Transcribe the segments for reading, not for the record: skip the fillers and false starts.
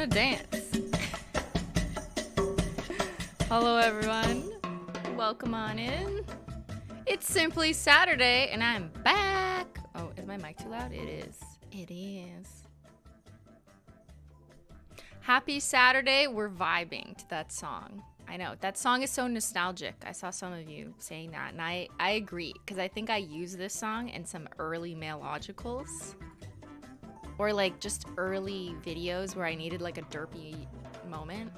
wanna dance. Hello everyone, welcome on in. It's Simply Saturday and I'm back. Oh, is my mic too loud? It is. It is. Happy Saturday. We're vibing to that song. I know, that song is so nostalgic. I saw some of you saying that, and I agree, because I think I used this song in some early Mailogicals. Or like just early videos where I needed like a derpy moment.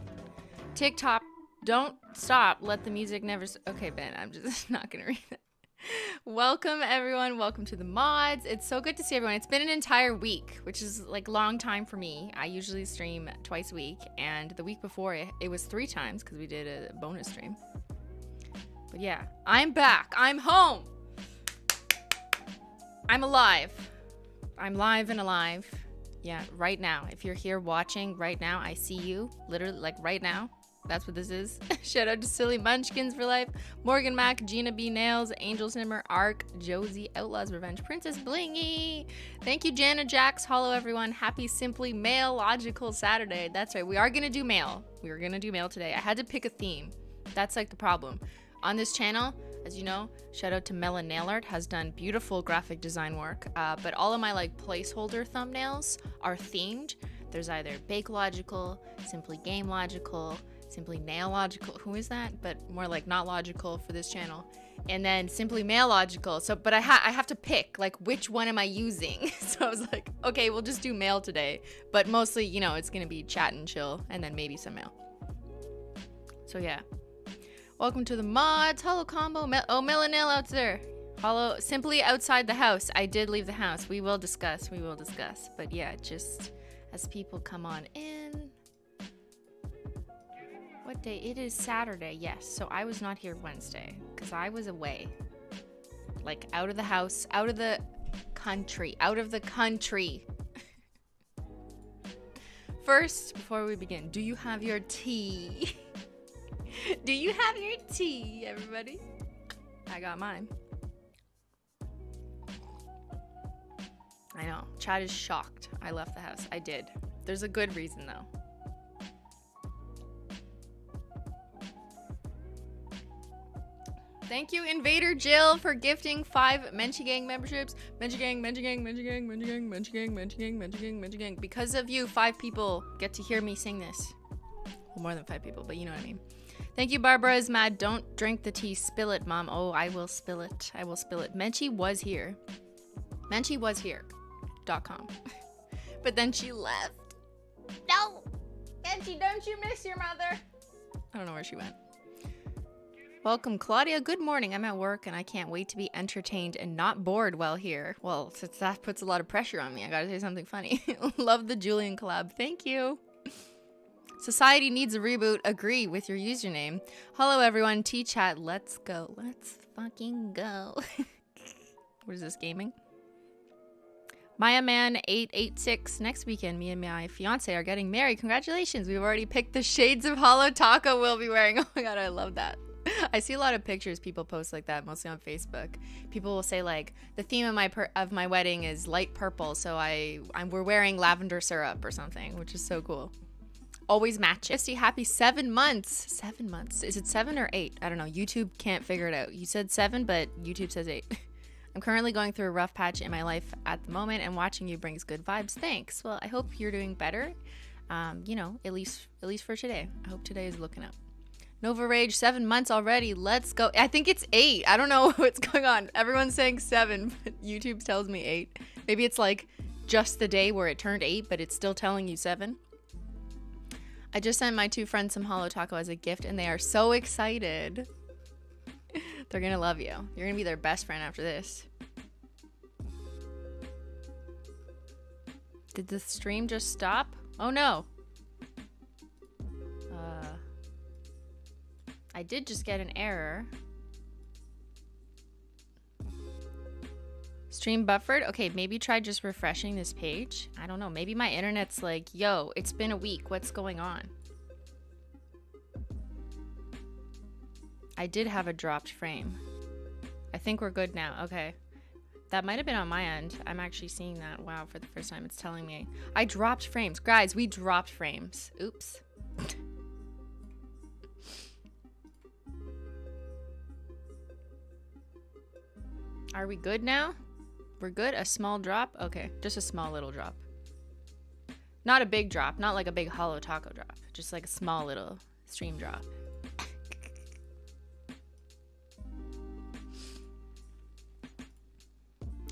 TikTok, don't stop. Let the music never... Okay, Ben, I'm just not going to read it. Welcome, everyone. Welcome to the mods. It's so good to see everyone. It's been an entire week, which is like long time for me. I usually stream twice a week, and the week before it was 3 times because we did a bonus stream. But yeah, I'm back. I'm home. I'm alive. I'm live and alive. Yeah, right now. If you're here watching right now, I see you. Literally, like right now. That's what this is. Shout out to Silly Munchkins for life. Morgan Mac, Gina B Nails, Angel Simmer, Ark, Josie, Outlaws Revenge, Princess Blingy. Thank you, Jana Jax. Hello, everyone. Happy SimplyMailogical Saturday. That's right. We are going to do mail. We were going to do mail today. I had to pick a theme. That's like the problem. On this channel, as you know, shout out to Melon Nail Art, has done beautiful graphic design work, but all of my like placeholder thumbnails are themed. There's either Bake Logical, Simply Game Logical, Simply Nail Logical, who is that? But more like not logical for this channel. And then Simply Mailogical. So, but I have to pick like which one am I using? So I was like, okay, we'll just do mail today. But mostly, you know, it's gonna be chat and chill, and then maybe some mail. So yeah. Welcome to the mods. Hello combo. Oh, Melanel out there. Hello. Simply outside the house. I did leave the house. We will discuss. We will discuss. But yeah, just as people come on in. What day? It is Saturday. Yes. So I was not here Wednesday because I was away. Like out of the house, out of the country, out of the country. First, before we begin, do you have your tea? Do you have your tea, everybody? I got mine. I know. Chad is shocked I left the house. I did. There's a good reason, though. Thank you, Invader Jill, for gifting 5 Menchie Gang memberships. Menchie Gang, Menchie Gang, Menchie Gang, Menchie Gang, Menchie Gang, Menchie Gang, Menchie Gang, Menchie Gang. Because of you, 5 people get to hear me sing this. Well, more than 5 people, but you know what I mean. Thank you, Barbara is mad. Don't drink the tea. Spill it, Mom. Oh, I will spill it. I will spill it. Menchie was here. Menchie was here.com. But then she left. No! Menchie, don't you miss your mother? I don't know where she went. Welcome, Claudia. Good morning. I'm at work and I can't wait to be entertained and not bored while here. Well, since that puts a lot of pressure on me, I gotta say something funny. Love the Julian collab. Thank you. Society needs a reboot. Agree with your username. Hello, everyone. T-chat. Let's go. Let's fucking go. What is this, gaming? Maya Man 886. Next weekend, me and my fiance are getting married. Congratulations. We've already picked the shades of Holo Taco we'll be wearing. Oh my god, I love that. I see a lot of pictures people post like that, mostly on Facebook. People will say like, the theme of my wedding is light purple, so we're wearing lavender syrup or something, which is so cool. Always match it. Happy 7 months. 7 months. Is it 7 or 8? I don't know. YouTube can't figure it out. You said 7, but YouTube says 8. I'm currently going through a rough patch in my life at the moment, and watching you brings good vibes. Thanks. Well, I hope you're doing better. You know, at least for today. I hope today is looking up. Nova Rage, 7 months already. Let's go. I think it's 8. I don't know what's going on. Everyone's saying 7, but YouTube tells me 8. Maybe it's like just the day where it turned 8, but it's still telling you 7. I just sent my 2 friends some Holo Taco as a gift, and they are so excited. They're gonna love you. You're gonna be their best friend after this. Did the stream just stop? Oh no. I did just get an error. Stream buffered? Okay, maybe try just refreshing this page. I don't know. Maybe my internet's like, yo, it's been a week. What's going on? I did have a dropped frame. I think we're good now. Okay. That might have been on my end. I'm actually seeing that. Wow, for the first time it's telling me. I dropped frames. Guys, we dropped frames. Oops. Are we good now? We're good? A small drop? Okay, just a small little drop. Not a big drop. Not like a big Holo Taco drop. Just like a small little stream drop.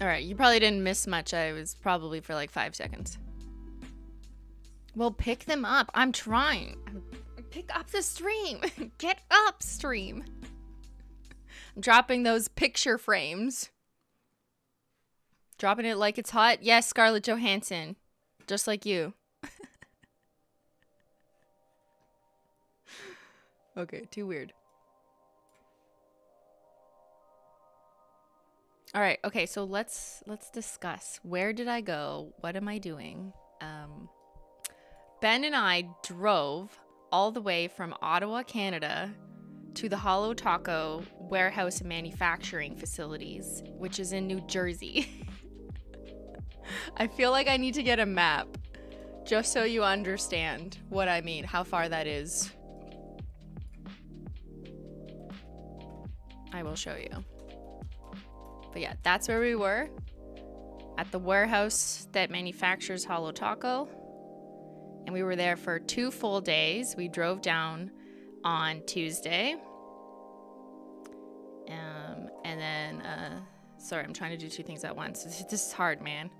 Alright, you probably didn't miss much. I was probably for like 5 seconds. Well, pick them up. I'm trying. Pick up the stream. Get up, stream. I'm dropping those picture frames. Dropping it like it's hot. Yes, Scarlett Johansson. Just like you. Okay, too weird. All right, okay, so let's discuss. Where did I go? What am I doing? Ben and I drove all the way from Ottawa, Canada to the Holo Taco warehouse and manufacturing facilities, which is in New Jersey. I feel like I need to get a map just so you understand what I mean, how far that is. I will show you. But yeah, that's where we were, at the warehouse that manufactures Holo Taco. And we were there for 2 full days. We drove down on Tuesday. And then, sorry, I'm trying to do 2 things at once. This is hard, man.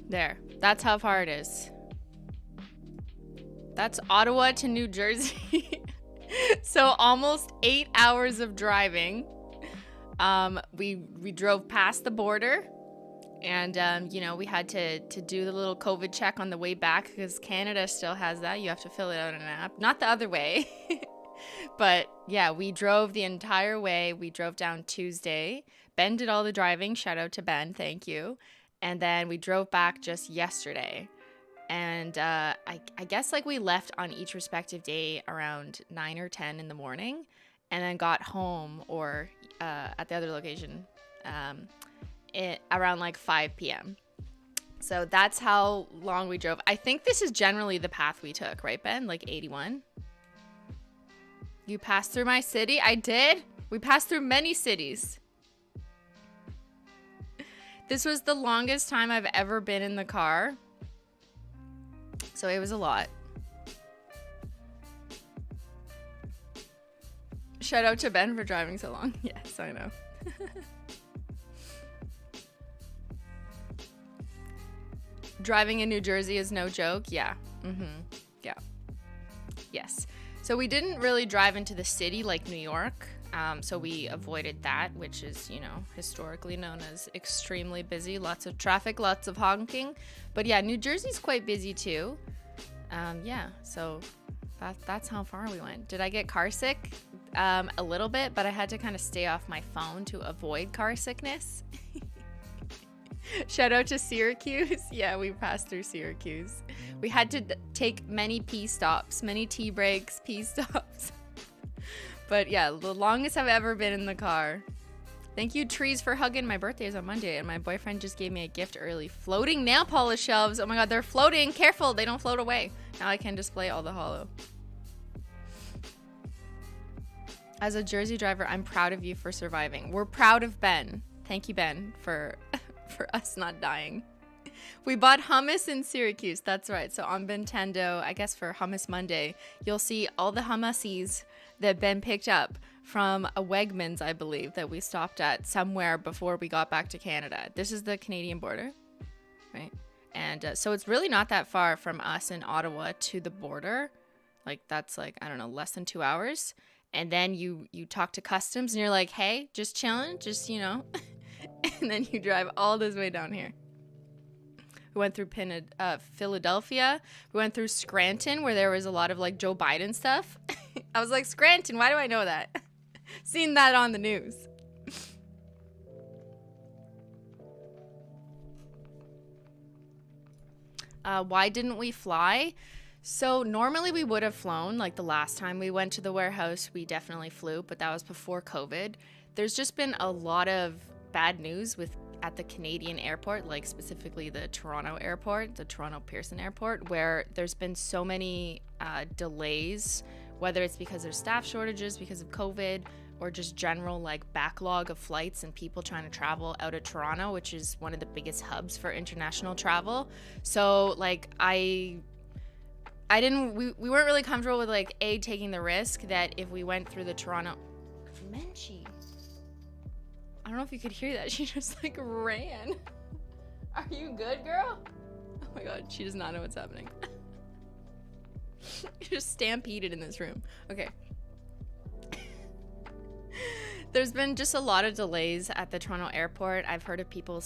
There. That's how far it is. That's Ottawa to New Jersey. So almost 8 hours of driving. We drove past the border. And, you know, we had to do the little COVID check on the way back because Canada still has that. You have to fill it out in an app. Not the other way. But, yeah, we drove the entire way. We drove down Tuesday. Ben did all the driving. Shout out to Ben. Thank you. And then we drove back just yesterday. And I guess like we left on each respective day around 9 or 10 in the morning. And then got home or at the other location around like 5 p.m. So that's how long we drove. I think this is generally the path we took, right, Ben? Like 81? You passed through my city? I did? We passed through many cities. This was the longest time I've ever been in the car. So it was a lot. Shout out to Ben for driving so long. Yes, I know. Driving in New Jersey is no joke. Yeah. Yeah. Yes. So we didn't really drive into the city like New York. So we avoided that, which is, you know, historically known as extremely busy. Lots of traffic, lots of honking. But yeah, New Jersey's quite busy too. Yeah, so that's how far we went. Did I get car sick? A little bit, but I had to kind of stay off my phone to avoid car sickness. Shout out to Syracuse. Yeah, we passed through Syracuse. We had to take many pee stops, many tea breaks, pee stops. But yeah, the longest I've ever been in the car. Thank you, Trees, for hugging. My birthday is on Monday, and my boyfriend just gave me a gift early. Floating nail polish shelves. Oh my god, they're floating. Careful, they don't float away. Now I can display all the Holo. As a Jersey driver, I'm proud of you for surviving. We're proud of Ben. Thank you, Ben, for us not dying. We bought hummus in Syracuse. That's right. So on Nintendo, I guess for Hummus Monday, you'll see all the hummuses that Ben picked up from a Wegmans, I believe, that we stopped at somewhere before we got back to Canada. This is the Canadian border, right? And so it's really not that far from us in Ottawa to the border. Like that's like, I don't know, less than 2 hours. And then you talk to customs and you're like, hey, just chilling, just, you know. And then you drive all this way down here. We went through Philadelphia. We went through Scranton, where there was a lot of like Joe Biden stuff. I was like, Scranton, why do I know that? Seen that on the news. Why didn't we fly? So normally we would have flown. Like the last time we went to the warehouse, we definitely flew, but that was before COVID. There's just been a lot of bad news at the Canadian airport, like specifically the Toronto airport, the Toronto Pearson airport, where there's been so many delays, whether it's because there's staff shortages because of COVID or just general like backlog of flights and people trying to travel out of Toronto, which is one of the biggest hubs for international travel. So like we weren't really comfortable with like taking the risk that if we went through the Toronto Menchie. I don't know if you could hear that. She just like ran. Are you good, girl? Oh my god, she does not know what's happening. You're just stampeded in this room. Okay. There's been just a lot of delays at the Toronto airport. I've heard of people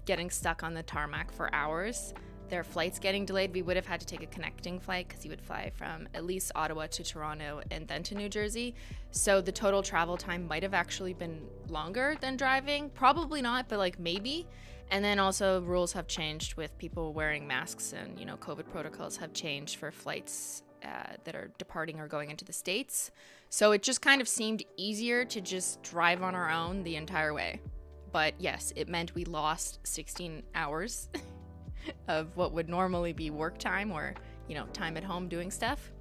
getting stuck on the tarmac for hours. Their flights getting delayed. We would have had to take a connecting flight because you would fly from at least Ottawa to Toronto and then to New Jersey. So the total travel time might have actually been longer than driving. Probably not, but like maybe. And then also rules have changed with people wearing masks, and, you know, COVID protocols have changed for flights that are departing or going into the States. So it just kind of seemed easier to just drive on our own the entire way. But yes, it meant we lost 16 hours of what would normally be work time or, you know, time at home doing stuff.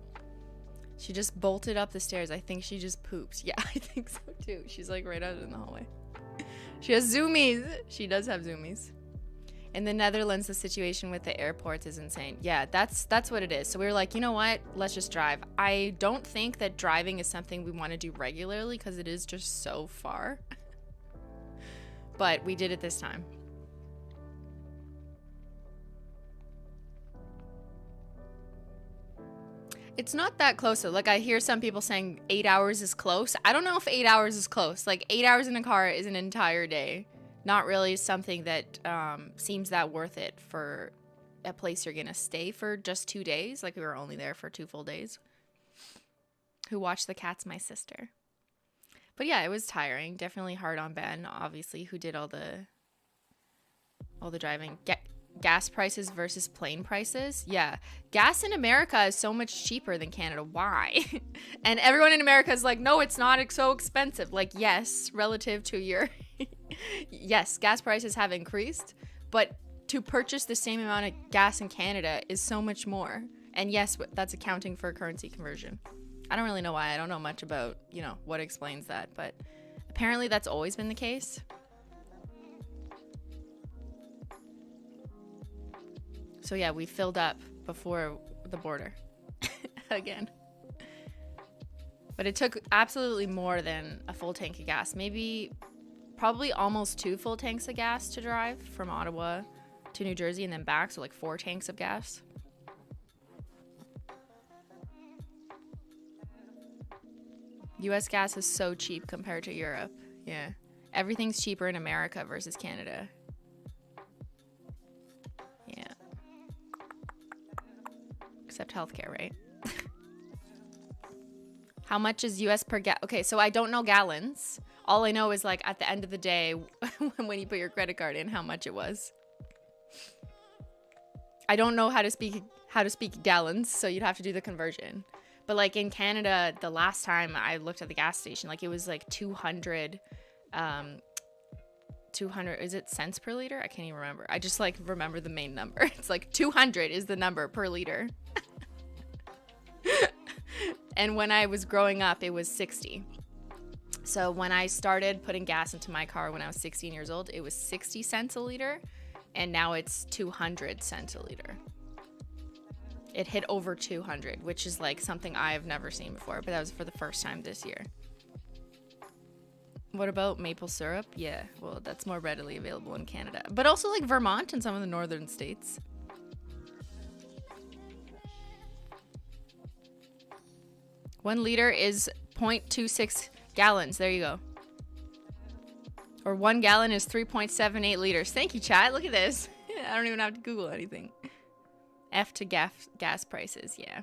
She just bolted up the stairs. I think she just poops. Yeah, I think so too. She's like right out in the hallway. She has zoomies. She does have zoomies. In the Netherlands, the situation with the airports is insane. Yeah, that's what it is. So we were like, you know what? Let's just drive. I don't think that driving is something we want to do regularly because it is just so far. But we did it this time. It's not that close though. Like I hear some people saying 8 hours is close. I don't know if 8 hours is close. Like 8 hours in a car is an entire day. Not really something that seems that worth it for a place you're gonna stay for just 2 days. Like we were only there for 2 full days. Who watched the cats? My sister. But yeah, it was tiring. Definitely hard on Ben, obviously, who did all the driving. Gas prices versus plane prices. Yeah, gas in America is so much cheaper than Canada. Why? And everyone in America is like, no, it's not. It's so expensive. Like, yes, relative to your yes, gas prices have increased, but to purchase the same amount of gas in Canada is so much more. And yes, that's accounting for currency conversion. I don't really know why. I don't know much about, you know, what explains that, but apparently that's always been the case. So yeah, we filled up before the border again. But it took absolutely more than a full tank of gas. Probably almost 2 full tanks of gas to drive from Ottawa to New Jersey and then back. So like 4 tanks of gas. US gas is so cheap compared to Europe. Yeah. Everything's cheaper in America versus Canada. Yeah. Except healthcare, right? How much is US per Okay, so I don't know gallons. All I know is like at the end of the day when you put your credit card in, how much it was. I don't know how to speak gallons, so you'd have to do the conversion. But like in Canada, the last time I looked at the gas station, like it was like 200 is it cents per liter? I can't even remember. I just like remember the main number. It's like 200 is the number per liter. And when I was growing up, it was 60. So when I started putting gas into my car when I was 16 years old, it was 60 cents a liter. And now it's 200 cents a liter. It hit over 200, which is like something I've never seen before, but that was for the first time this year. What about maple syrup? Yeah, well, that's more readily available in Canada. But also like Vermont and some of the northern states. One liter is 0.26 gallons. There you go. Or 1 gallon is 3.78 liters. Thank you, chat. Look at this. I don't even have to Google anything. F to gas prices, yeah.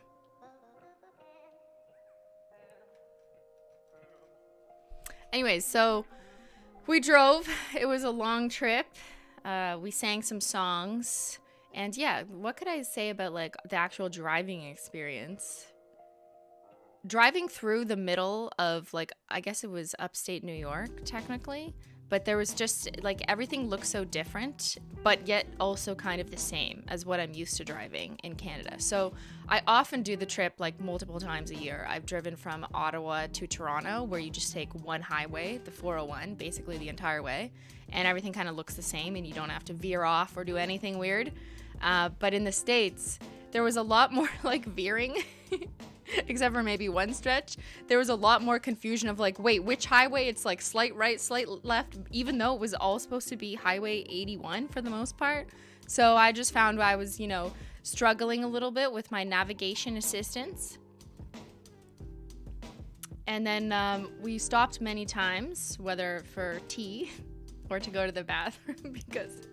Anyways, so we drove. It was a long trip. We sang some songs. And yeah, what could I say about like the actual driving experience? Driving through the middle of like, I guess it was upstate New York technically, but there was just like everything looked so different, but yet also kind of the same as what I'm used to driving in Canada. So I often do the trip like multiple times a year. I've driven from Ottawa to Toronto, where you just take one highway, the 401, basically the entire way, and everything kind of looks the same and you don't have to veer off or do anything weird. But in the States, there was a lot more like veering. Except for maybe one stretch, there was a lot more confusion of like, wait, which highway? It's like slight right, slight left, even though it was all supposed to be Highway 81 for the most part. So I just found I was, you know, struggling a little bit with my navigation assistance. And then we stopped many times, whether for tea or to go to the bathroom, because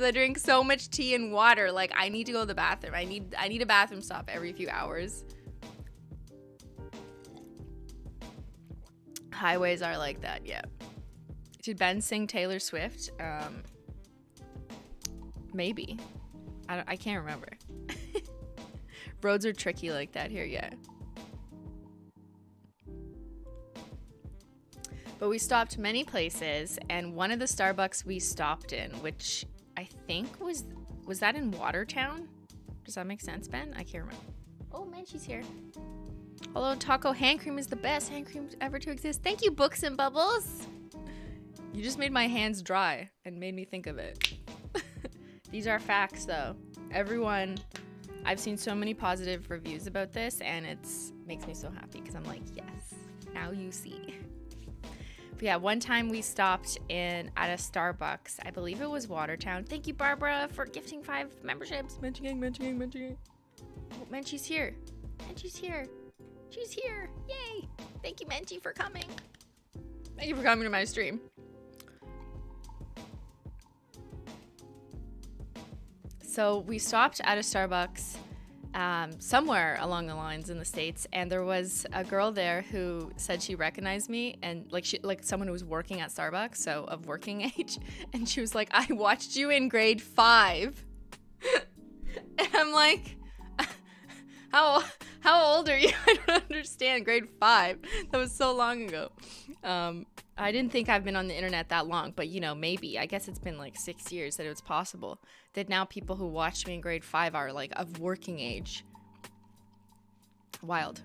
I drink so much tea and water. Like, I need to go to the bathroom. I need a bathroom stop every few hours. Highways are like that, yeah. Did Ben sing Taylor Swift? Maybe. I can't remember. Roads are tricky like that here, yeah. But we stopped many places, and one of the Starbucks we stopped in, which I think was that in Watertown? Does that make sense, Ben? I can't remember. Oh, Menchie's here. Holo Taco hand cream is the best hand cream ever to exist. Thank you, Books and Bubbles. You just made my hands dry and made me think of it. These are facts, though. Everyone, I've seen so many positive reviews about this, and it makes me so happy because I'm like, yes, now you see. But yeah, one time we stopped at a Starbucks. I believe it was Watertown. Thank you, Barbara, for gifting 5 memberships. Menchie gang, Menchie gang, Menchie gang. Oh, Menchie's here. Menchie's here. She's here. Yay. Thank you, Menchie, for coming. Thank you for coming to my stream. So we stopped at a Starbucks somewhere along the lines in the States, and there was a girl there who said she recognized me, and like someone who was working at Starbucks, so of working age, and she was like, I watched you in grade 5. And I'm like, how old are you? I don't understand. Grade 5. That was so long ago. I didn't think I've been on the internet that long, but you know, maybe. I guess it's been like 6 years that it was possible that now people who watched me in grade 5 are like of working age. Wild.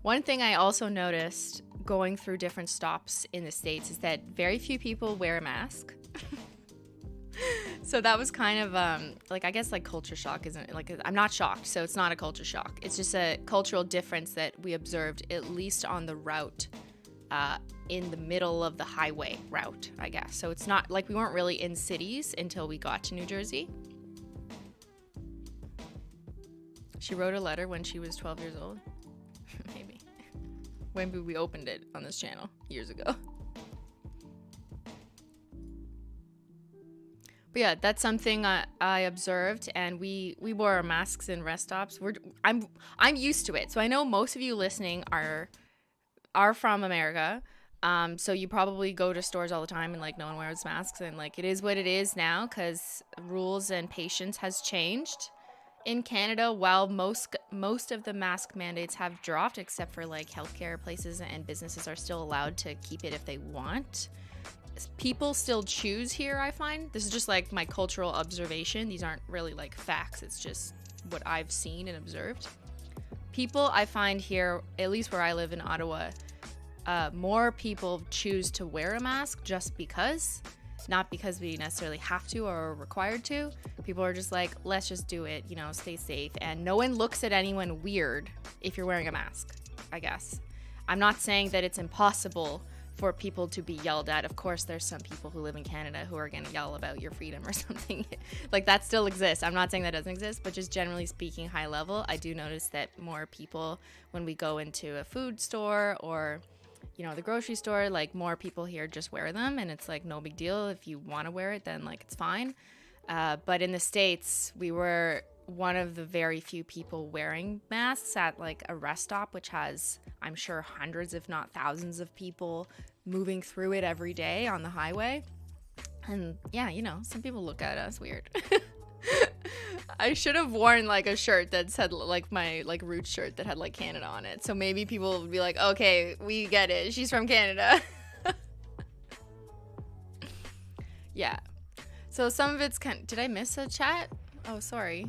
One thing I also noticed going through different stops in the States is that very few people wear a mask. So that was kind of I guess like culture shock, isn't it? Like, I'm not shocked, so it's not a culture shock. It's just a cultural difference that we observed, at least on the route, in the middle of the highway route, I guess. So it's not like we weren't really in cities until we got to New Jersey. She wrote a letter when she was 12 years old. Maybe. When we opened it on this channel years ago. But yeah, that's something I observed, and we wore our masks in rest stops. I'm used to it, so I know most of you listening are from America, so you probably go to stores all the time and like no one wears masks, and like it is what it is now because rules and patience has changed in Canada. While most of the mask mandates have dropped, except for like healthcare places and businesses are still allowed to keep it if they want. People still choose here, I find. This is just like my cultural observation. These aren't really like facts. It's just what I've seen and observed. People, I find here, at least where I live in Ottawa, more people choose to wear a mask just because, not because we necessarily have to or are required to. People are just like, let's just do it, you know, stay safe. And no one looks at anyone weird if you're wearing a mask, I guess. I'm not saying that it's impossible for people to be yelled at. Of course, there's some people who live in Canada who are going to yell about your freedom or something. Like, that still exists. I'm not saying that doesn't exist, but just generally speaking, high level, I do notice that more people, when we go into a food store or, you know, the grocery store, like, more people here just wear them, and it's like no big deal. If you want to wear it, then like it's fine. But in the States, we were one of the very few people wearing masks at like a rest stop, which has, I'm sure, hundreds if not thousands of people moving through it every day on the highway. And yeah, you know, some people look at us weird. I should have worn like a shirt that said like my like roots shirt that had like Canada on it, so maybe people would be like, okay, we get it, she's from Canada. Yeah, so some of it's did I miss a chat? Oh, sorry.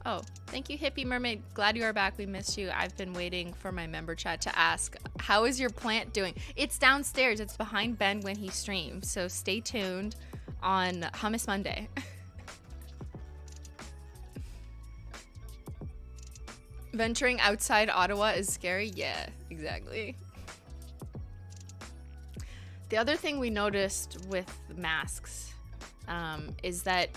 Oh, thank you, Hippie Mermaid. Glad you are back. We missed you. I've been waiting for my member chat to ask, how is your plant doing? It's downstairs. It's behind Ben when he streams. So stay tuned on Hummus Monday. Venturing outside Ottawa is scary. Yeah, exactly. The other thing we noticed with masks is that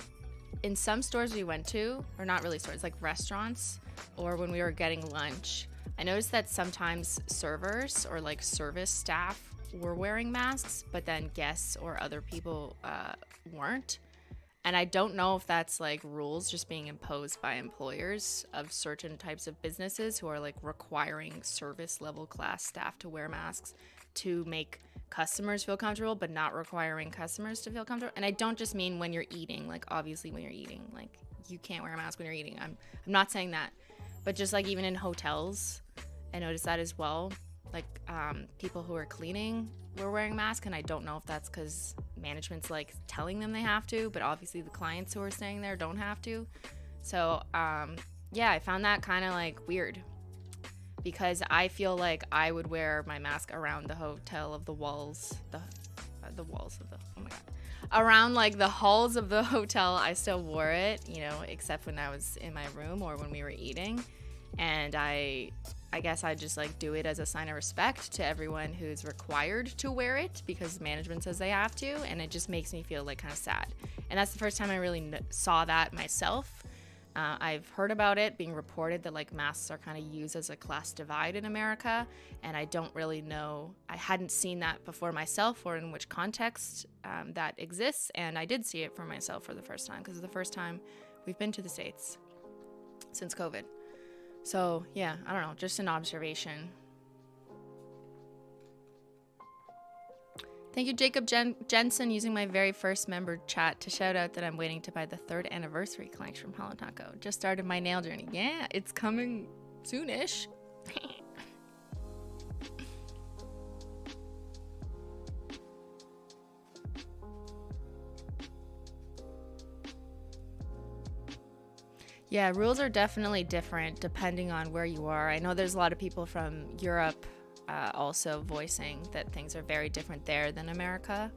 in some stores we went to, or not really stores, like restaurants, or when we were getting lunch, I noticed that sometimes servers or like service staff were wearing masks, but then guests or other people weren't. And I don't know if that's like rules just being imposed by employers of certain types of businesses who are like requiring service level class staff to wear masks to make customers feel comfortable, but not requiring customers to feel comfortable. And I don't just mean when you're eating, like obviously when you're eating, like you can't wear a mask when you're eating. I'm not saying that, but just like even in hotels, I noticed that as well. Like people who are cleaning were wearing masks, and I don't know if that's because management's like telling them they have to, but obviously the clients who are staying there don't have to. So yeah, I found that kind of like weird, because I feel like I would wear my mask around the hotel of the walls, the walls of the, oh my god, around like the halls of the hotel. I still wore it, you know, except when I was in my room or when we were eating. And I guess I just like do it as a sign of respect to everyone who's required to wear it because management says they have to, and it just makes me feel like kind of sad. And that's the first time I really saw that myself. I've heard about it being reported that like masks are kind of used as a class divide in America, and I don't really know. I hadn't seen that before myself or in which context that exists, and I did see it for myself for the first time because it's the first time we've been to the States since COVID. So yeah, I don't know, just an observation. Thank you, Jacob Jensen, using my very first member chat to shout out that I'm waiting to buy the 3rd anniversary collection from Holo Taco. Just started my nail journey. Yeah, it's coming soonish. Yeah, rules are definitely different depending on where you are. I know there's a lot of people from Europe also voicing that things are very different there than America.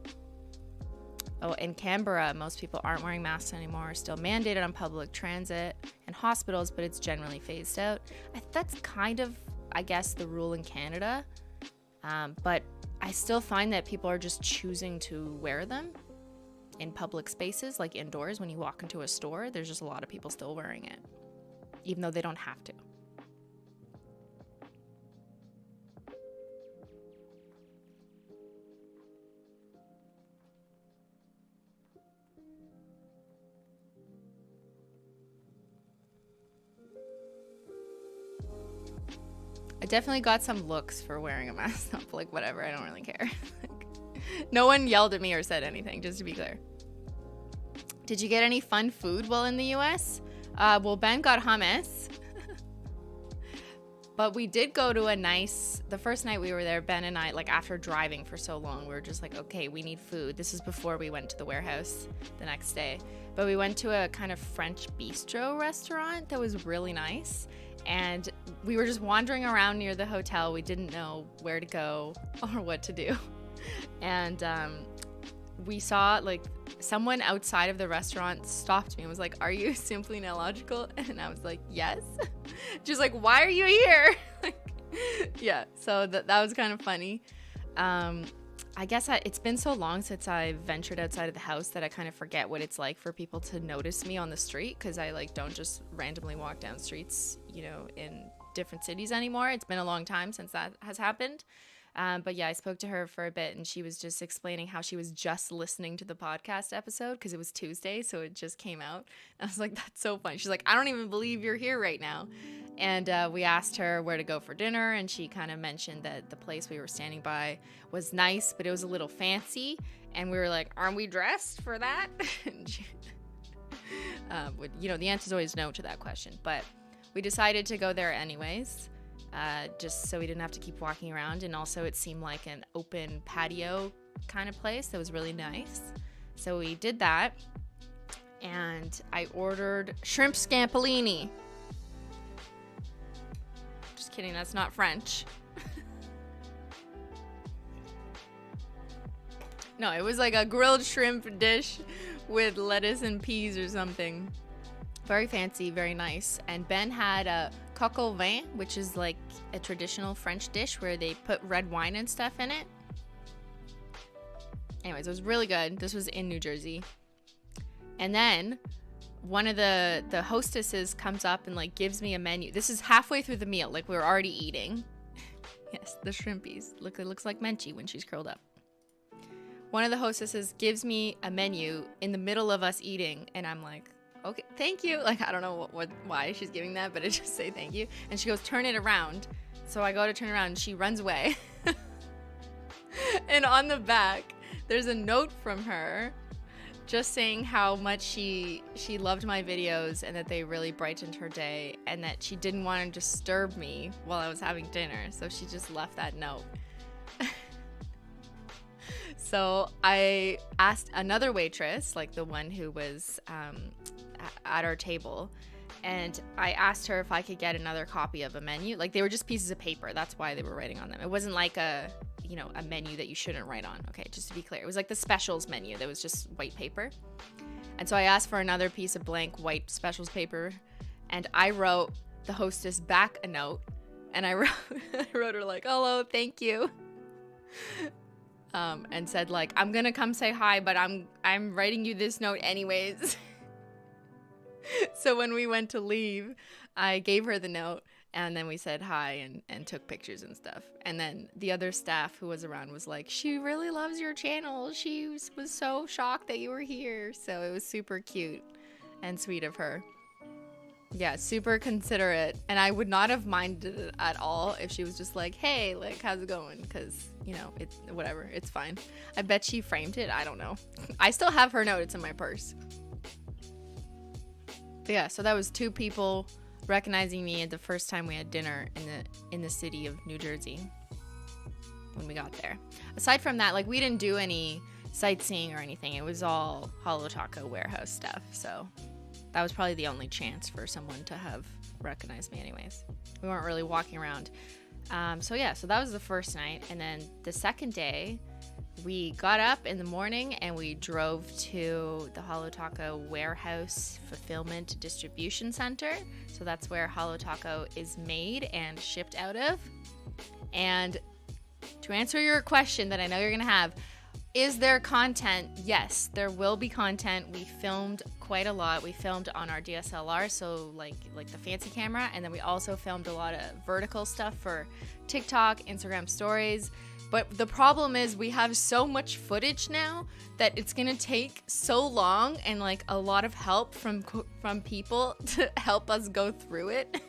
Oh, in Canberra, most people aren't wearing masks anymore. Still mandated on public transit and hospitals, but it's generally phased out. That's kind of, I guess, the rule in Canada. But I still find that people are just choosing to wear them in public spaces, like indoors. When you walk into a store, there's just a lot of people still wearing it, even though they don't have to. I definitely got some looks for wearing a mask up, like whatever, I don't really care. No one yelled at me or said anything, just to be clear. Did you get any fun food while in the US? Well, Ben got hummus. But we did go to the first night we were there, Ben and I, like after driving for so long, we were just like, okay, we need food. This is before we went to the warehouse the next day. But we went to a kind of French bistro restaurant that was really nice. And we were just wandering around near the hotel. We didn't know where to go or what to do. And we saw like someone outside of the restaurant stopped me and was like, "Are you Simplymaillogical?" And I was like, "Yes." Just like, "Why are you here?" Like, Yeah, so that was kind of funny. I guess it's been so long since I ventured outside of the house that I kind of forget what it's like for people to notice me on the street, because I like don't just randomly walk down streets, you know, in different cities anymore. It's been a long time since that has happened. But yeah, I spoke to her for a bit, and she was just explaining how she was just listening to the podcast episode because it was Tuesday, so it just came out. I was like, that's so funny. She's like, I don't even believe you're here right now. And we asked her where to go for dinner, and she kind of mentioned that the place we were standing by was nice, but it was a little fancy. And we were like, aren't we dressed for that? And she, you know, the answer is always no to that question. But we decided to go there anyways. Just so we didn't have to keep walking around. And also it seemed like an open patio kind of place that was really nice. So we did that. And I ordered shrimp scampolini. Just kidding, that's not French. No, it was like a grilled shrimp dish with lettuce and peas or something. Very fancy, very nice. And Ben had a coq au vin, which is like a traditional French dish where they put red wine and stuff in it. Anyways, it was really good. This was in New Jersey. And then one of the hostesses comes up and like gives me a menu. This is halfway through the meal, like we were already eating. Yes, the shrimpies. Look, it looks like Menchie when she's curled up. One of the hostesses gives me a menu in the middle of us eating, and I'm like, okay, thank you. Like, I don't know why she's giving that, but it just say thank you. And she goes, turn it around. So I go to turn around and she runs away. And on the back, there's a note from her just saying how much she loved my videos and that they really brightened her day and that she didn't want to disturb me while I was having dinner. So she just left that note. So I asked another waitress, like the one who was at our table, and I asked her if I could get another copy of a menu. Like, they were just pieces of paper. That's why they were writing on them. It wasn't like a menu that you shouldn't write on. Okay, just to be clear. It was like the specials menu that was just white paper. And so I asked for another piece of blank white specials paper, and I wrote the hostess back a note, and I wrote her like, hello, thank you. And said like, I'm gonna come say hi, but I'm writing you this note anyways. So when we went to leave, I gave her the note, and then we said hi and took pictures and stuff. And then the other staff who was around was like, she really loves your channel. She was so shocked that you were here. So it was super cute and sweet of her. Yeah, super considerate. And I would not have minded it at all if she was just like, hey, like, how's it going? Because, you know, it's whatever. It's fine. I bet she framed it. I don't know. I still have her note. It's in my purse. But yeah, so that was 2 people recognizing me at the first time we had dinner in the city of New Jersey when we got there. Aside from that, like, we didn't do any sightseeing or anything. It was all Holo Taco warehouse stuff. So that was probably the only chance for someone to have recognized me anyways. We weren't really walking around. So yeah, so that was the first night. And then the second day, we got up in the morning and we drove to the Holo Taco warehouse fulfillment distribution center. So that's where Holo Taco is made and shipped out of. And to answer your question that I know you're gonna have, is there content? Yes, there will be content. We filmed quite a lot. We filmed on our DSLR, so like the fancy camera, and then we also filmed a lot of vertical stuff for TikTok, Instagram stories. But the problem is we have so much footage now that it's gonna take so long and like a lot of help from people to help us go through it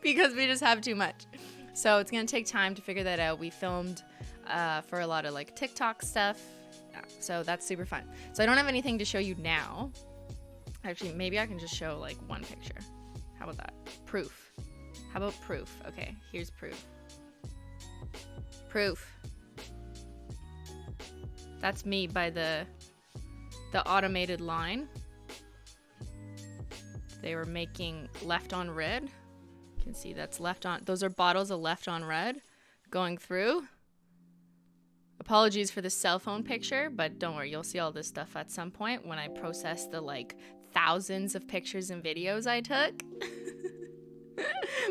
because we just have too much. So it's gonna take time to figure that out. We filmed for a lot of like TikTok stuff, so that's super fun. So I don't have anything to show you now. Actually, maybe I can just show like one picture. How about that? Proof. How about proof? Okay, here's proof. Proof. That's me by the automated line. They were making Left on Red. You can see that's Left on. Those are bottles of Left on Red going through. Apologies for the cell phone picture, but don't worry, you'll see all this stuff at some point when I process the like thousands of pictures and videos I took.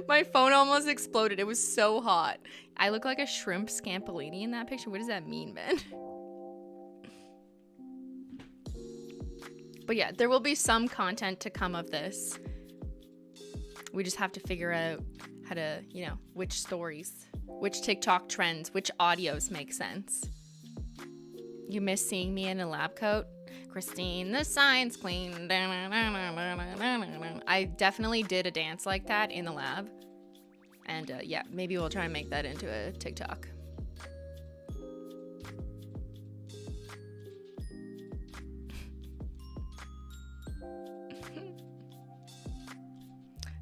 My phone almost exploded. It was so hot. I look like a shrimp scampolini in that picture. What does that mean, Ben? But yeah, there will be some content to come of this. We just have to figure out how to, you know, which stories, which TikTok trends, which audios make sense. You miss seeing me in a lab coat? Christine, the science queen. I definitely did a dance like that in the lab. And yeah, maybe we'll try and make that into a TikTok.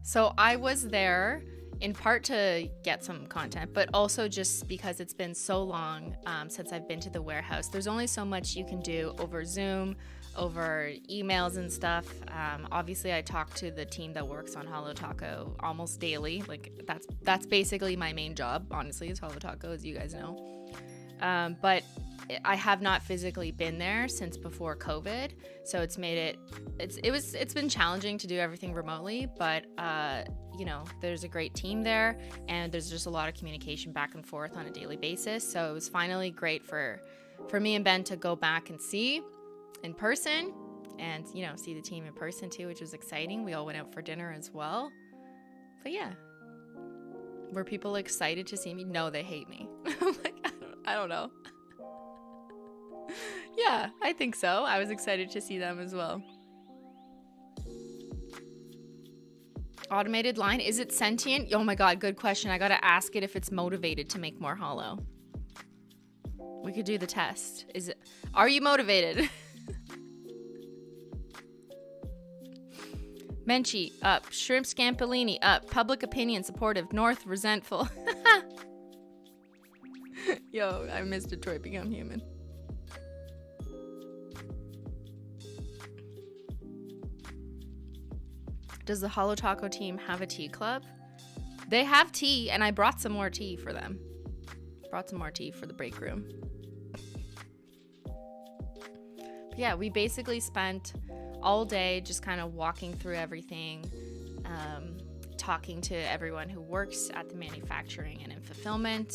So I was there in part to get some content, but also just because it's been so long since I've been to the warehouse. There's only so much you can do over Zoom, over emails and stuff. Obviously, I talk to the team that works on Holo Taco almost daily. Like that's basically my main job, honestly, is Holo Taco, as you guys know. But I have not physically been there since before COVID, so it's made it's been challenging to do everything remotely, but you know, there's a great team there and there's just a lot of communication back and forth on a daily basis. So it was finally great for me and Ben to go back and see in person and, you know, see the team in person too, which was exciting. We all went out for dinner as well. But yeah, were people excited to see me? No, they hate me. Like, I don't know. Yeah, I think so. I was excited to see them as well. Automated line, is it sentient? Oh my god, good question. I gotta ask it if it's motivated to make more holo. We could do the test. Are you motivated? Menchie, up. Shrimp Scampolini, up. Public opinion, supportive. North, resentful. Yo, I missed Detroit Become Human. Does the Holo Taco team have a tea club? They have tea, and I brought some more tea for them. Brought some more tea for the break room. But yeah, we basically spent all day just kind of walking through everything, talking to everyone who works at the manufacturing and in fulfillment.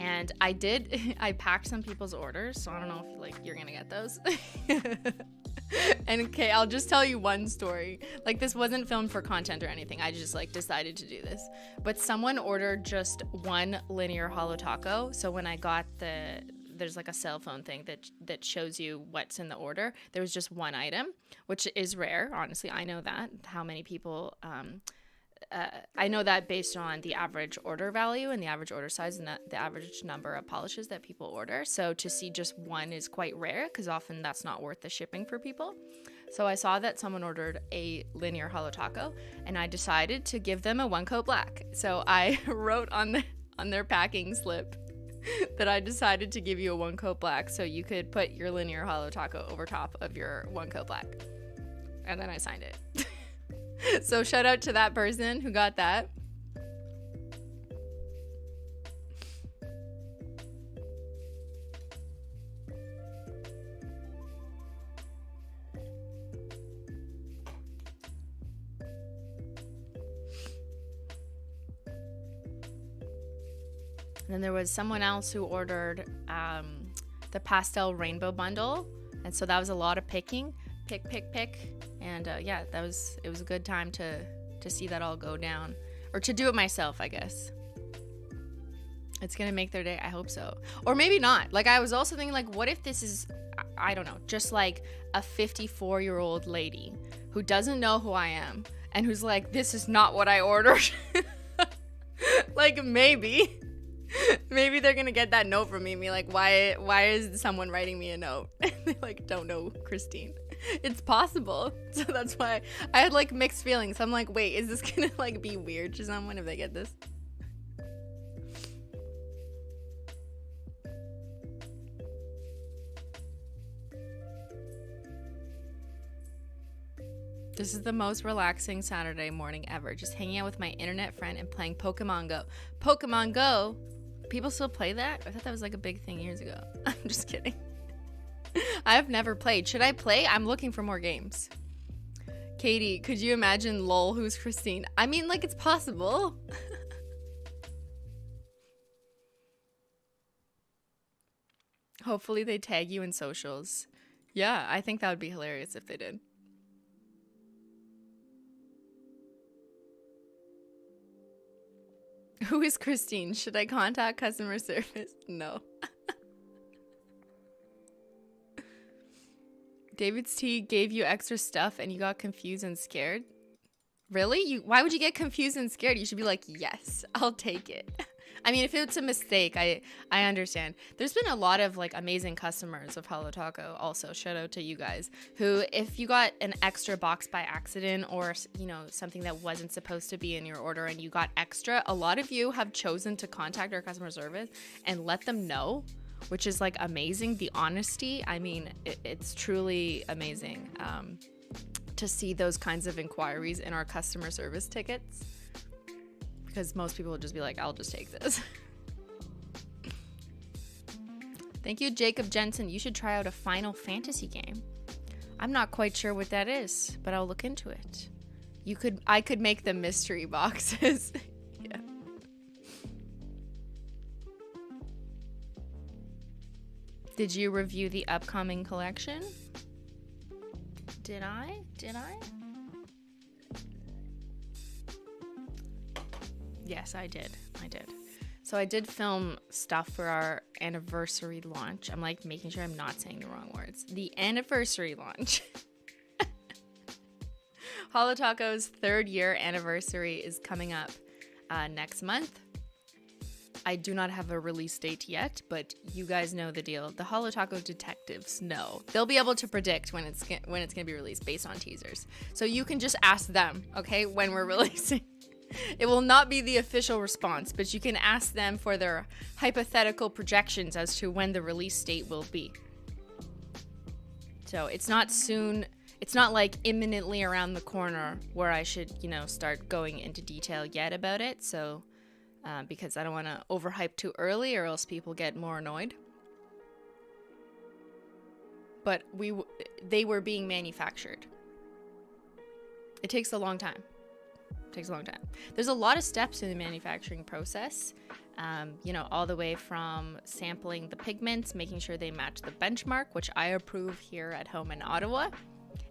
And I packed some people's orders, so I don't know if you're gonna get those. And okay, I'll just tell you one story. Like, this wasn't filmed for content or anything. I just decided to do this. But someone ordered just one linear Holo Taco. So when I got there's like a cell phone thing that shows you what's in the order. There was just one item, which is rare. Honestly, I know that. How many people, I know that based on the average order value and the average order size and the average number of polishes that people order. So to see just one is quite rare because often that's not worth the shipping for people. So I saw that someone ordered a linear Holo Taco and I decided to give them a 1 coat black. So I wrote on their packing slip that I decided to give you a 1 coat black so you could put your linear Holo Taco over top of your 1 coat black. And then I signed it. So shout out to that person who got that. And then there was someone else who ordered the pastel rainbow bundle. And so that was a lot of picking. Pick. And yeah, it was a good time to see that all go down. Or to do it myself, I guess. It's gonna make their day. I hope so. Or maybe not. Like, I was also thinking, like, what if this is, I don't know, just like a 54-year-old lady who doesn't know who I am and who's like, this is not what I ordered. Like, maybe they're gonna get that note from me and be like, why is someone writing me a note? They don't know Christine. It's possible. So that's why I had mixed feelings. I'm like, wait, is this gonna be weird to someone if they get this? This is the most relaxing Saturday morning ever. Just hanging out with my internet friend and playing Pokemon Go. Pokemon Go? People still play that? I thought that was a big thing years ago. I'm just kidding. I've never played. Should I play? I'm looking for more games. Katie, could you imagine lol who's Christine? I mean, like, it's possible. Hopefully they tag you in socials. Yeah, I think that would be hilarious if they did. Who is Christine? Should I contact customer service? No. David's tea gave you extra stuff and you got confused and scared? Really? Why would you get confused and scared? You should be like, yes, I'll take it. I mean, if it's a mistake, I understand. There's been a lot of like amazing customers of Holo Taco also. Shout out to you guys who, if you got an extra box by accident or, you know, something that wasn't supposed to be in your order and you got extra, a lot of you have chosen to contact our customer service and let them know, which is like amazing. The honesty, I mean, it's truly amazing to see those kinds of inquiries in our customer service tickets. Because most people would just be like, I'll just take this. Thank you, Jacob Jensen. You should try out a Final Fantasy game. I'm not quite sure what that is, but I'll look into it. I could make the mystery boxes. Yeah. Did you review the upcoming collection? Did I? Yes, I did. So I did film stuff for our anniversary launch. I'm like making sure I'm not saying the wrong words. The anniversary launch. Holo Taco's 3rd year anniversary is coming up next month. I do not have a release date yet, but you guys know the deal. The Holo Taco detectives know. They'll be able to predict when it's going to be released based on teasers. So you can just ask them, okay, when we're releasing. It will not be the official response, but you can ask them for their hypothetical projections as to when the release date will be. So it's not soon. It's not like imminently around the corner where I should, you know, start going into detail yet about it. So because I don't want to overhype too early or else people get more annoyed. But they were being manufactured. It takes a long time. There's a lot of steps in the manufacturing process, you know, all the way from sampling the pigments, making sure they match the benchmark, which I approve here at home in Ottawa,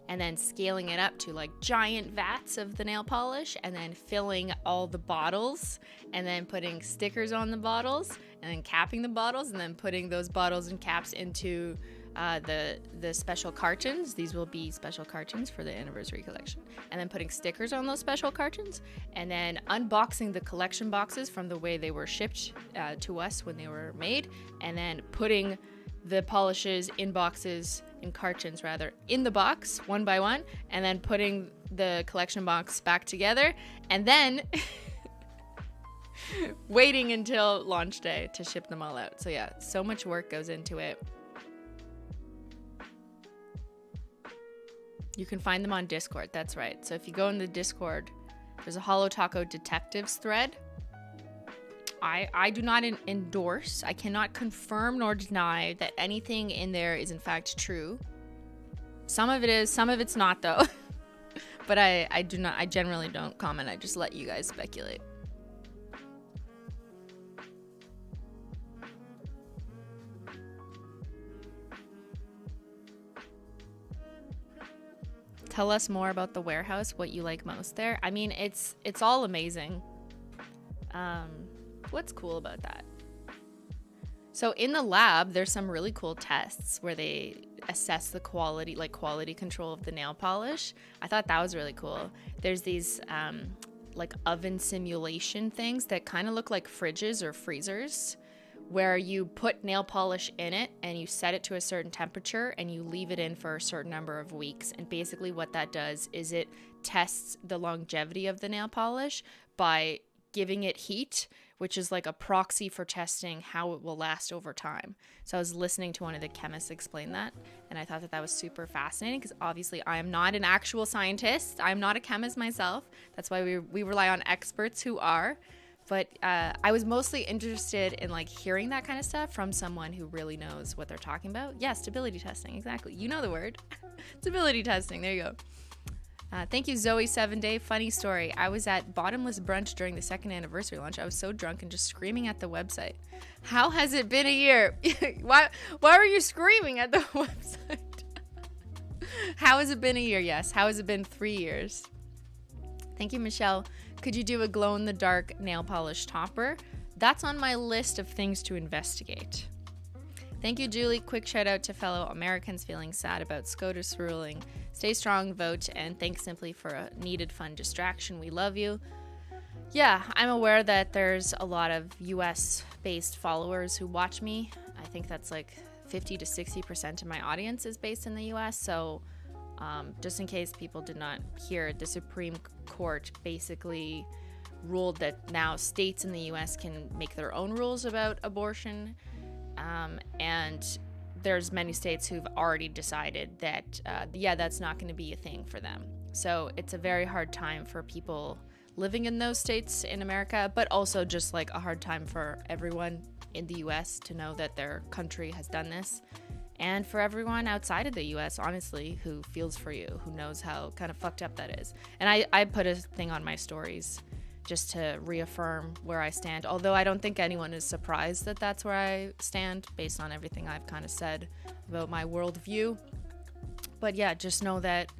and then scaling it up to like giant vats of the nail polish, and then filling all the bottles, and then putting stickers on the bottles, and then capping the bottles, and then putting those bottles and caps into the special cartons. These will be special cartons for the anniversary collection, and then putting stickers on those special cartons, and then unboxing the collection boxes from the way they were shipped to us when they were made, and then putting the polishes in boxes, in cartons rather, in the box one by one, and then putting the collection box back together, and then waiting until launch day to ship them all out. So yeah, so much work goes into it. You can find them on Discord, that's right. So if you go in the Discord, there's a Holo Taco detectives thread. I do not endorse, I cannot confirm nor deny that anything in there is in fact true. Some of it is, some of it's not though. But I generally don't comment, I just let you guys speculate. Tell us more about the warehouse, what you like most there. I mean, it's all amazing. What's cool about that? So in the lab, there's some really cool tests where they assess the quality, like quality control of the nail polish. I thought that was really cool. There's these like oven simulation things that kind of look like fridges or freezers, where you put nail polish in it and you set it to a certain temperature and you leave it in for a certain number of weeks. And basically what that does is it tests the longevity of the nail polish by giving it heat, which is like a proxy for testing how it will last over time. So I was listening to one of the chemists explain that, and I thought that that was super fascinating because obviously I am not an actual scientist. I'm not a chemist myself. That's why we rely on experts who are. But I was mostly interested in like hearing that kind of stuff from someone who really knows what they're talking about. Yeah, stability testing, exactly. You know the word. Stability testing, there you go. Thank you, Zoe 7-Day. Funny story. I was at Bottomless Brunch during the 2nd anniversary lunch. I was so drunk and just screaming at the website. How has it been a year? Why were you screaming at the website? How has it been a year? Yes. How has it been 3 years? Thank you, Michelle. Could you do a glow-in-the-dark nail polish topper? That's on my list of things to investigate. Thank you, Julie. Quick shout out to fellow Americans feeling sad about SCOTUS ruling. Stay strong, vote, and thanks Simply for a needed fun distraction. We love you. Yeah, I'm aware that there's a lot of US-based followers who watch me. I think that's like 50 to 60% of my audience is based in the US. So just in case people did not hear, the Supreme Court basically ruled that now states in the US can make their own rules about abortion. And there's many states who've already decided that, that's not going to be a thing for them. So it's a very hard time for people living in those states in America, but also just like a hard time for everyone in the US to know that their country has done this. And for everyone outside of the US, honestly, who feels for you, who knows how kind of fucked up that is. And I put a thing on my stories just to reaffirm where I stand. Although I don't think anyone is surprised that that's where I stand based on everything I've kind of said about my worldview. But yeah, just know that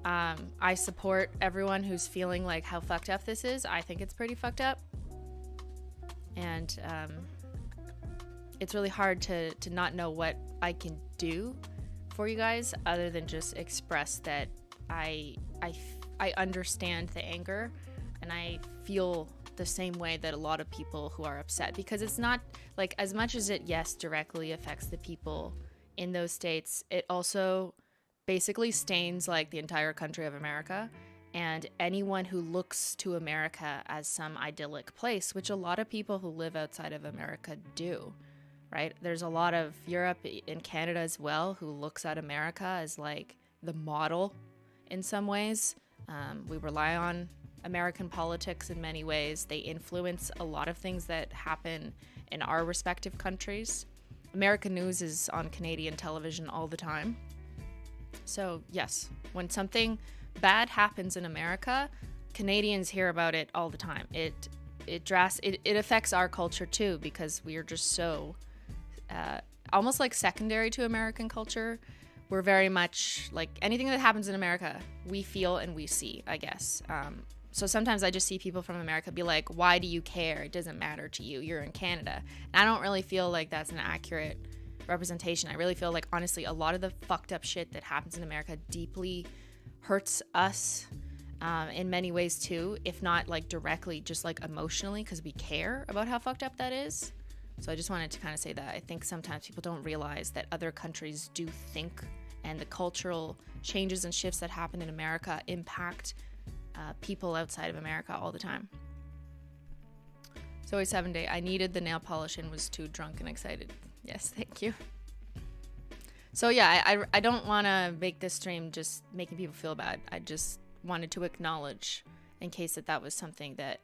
I support everyone who's feeling like how fucked up this is. I think it's pretty fucked up. And it's really hard to not know what I can do for you guys other than just express that I understand the anger. And I feel the same way that a lot of people who are upset, because it's not like, as much as it, yes, directly affects the people in those states, it also basically stains like the entire country of America. And anyone who looks to America as some idyllic place, which a lot of people who live outside of America do, right? There's a lot of Europe and Canada as well who looks at America as like the model in some ways. We rely on American politics in many ways. They influence a lot of things that happen in our respective countries. American news is on Canadian television all the time. So yes, when something bad happens in America, Canadians hear about it all the time. It affects our culture too, because we are just so almost like secondary to American culture. We're very much like anything that happens in America, we feel and we see, I guess. So sometimes I just see people from America be like, why do you care? It doesn't matter to you. You're in Canada. And I don't really feel like that's an accurate representation. I really feel like, honestly, a lot of the fucked up shit that happens in America deeply hurts us in many ways too, if not like directly, just like emotionally, because we care about how fucked up that is. So I just wanted to kind of say that. I think sometimes people don't realize that other countries do think, and the cultural changes and shifts that happen in America impact people outside of America all the time. So 7-Day, I needed the nail polish and was too drunk and excited. Yes, thank you. So yeah, I don't want to make this stream just making people feel bad. I just wanted to acknowledge, in case that was something that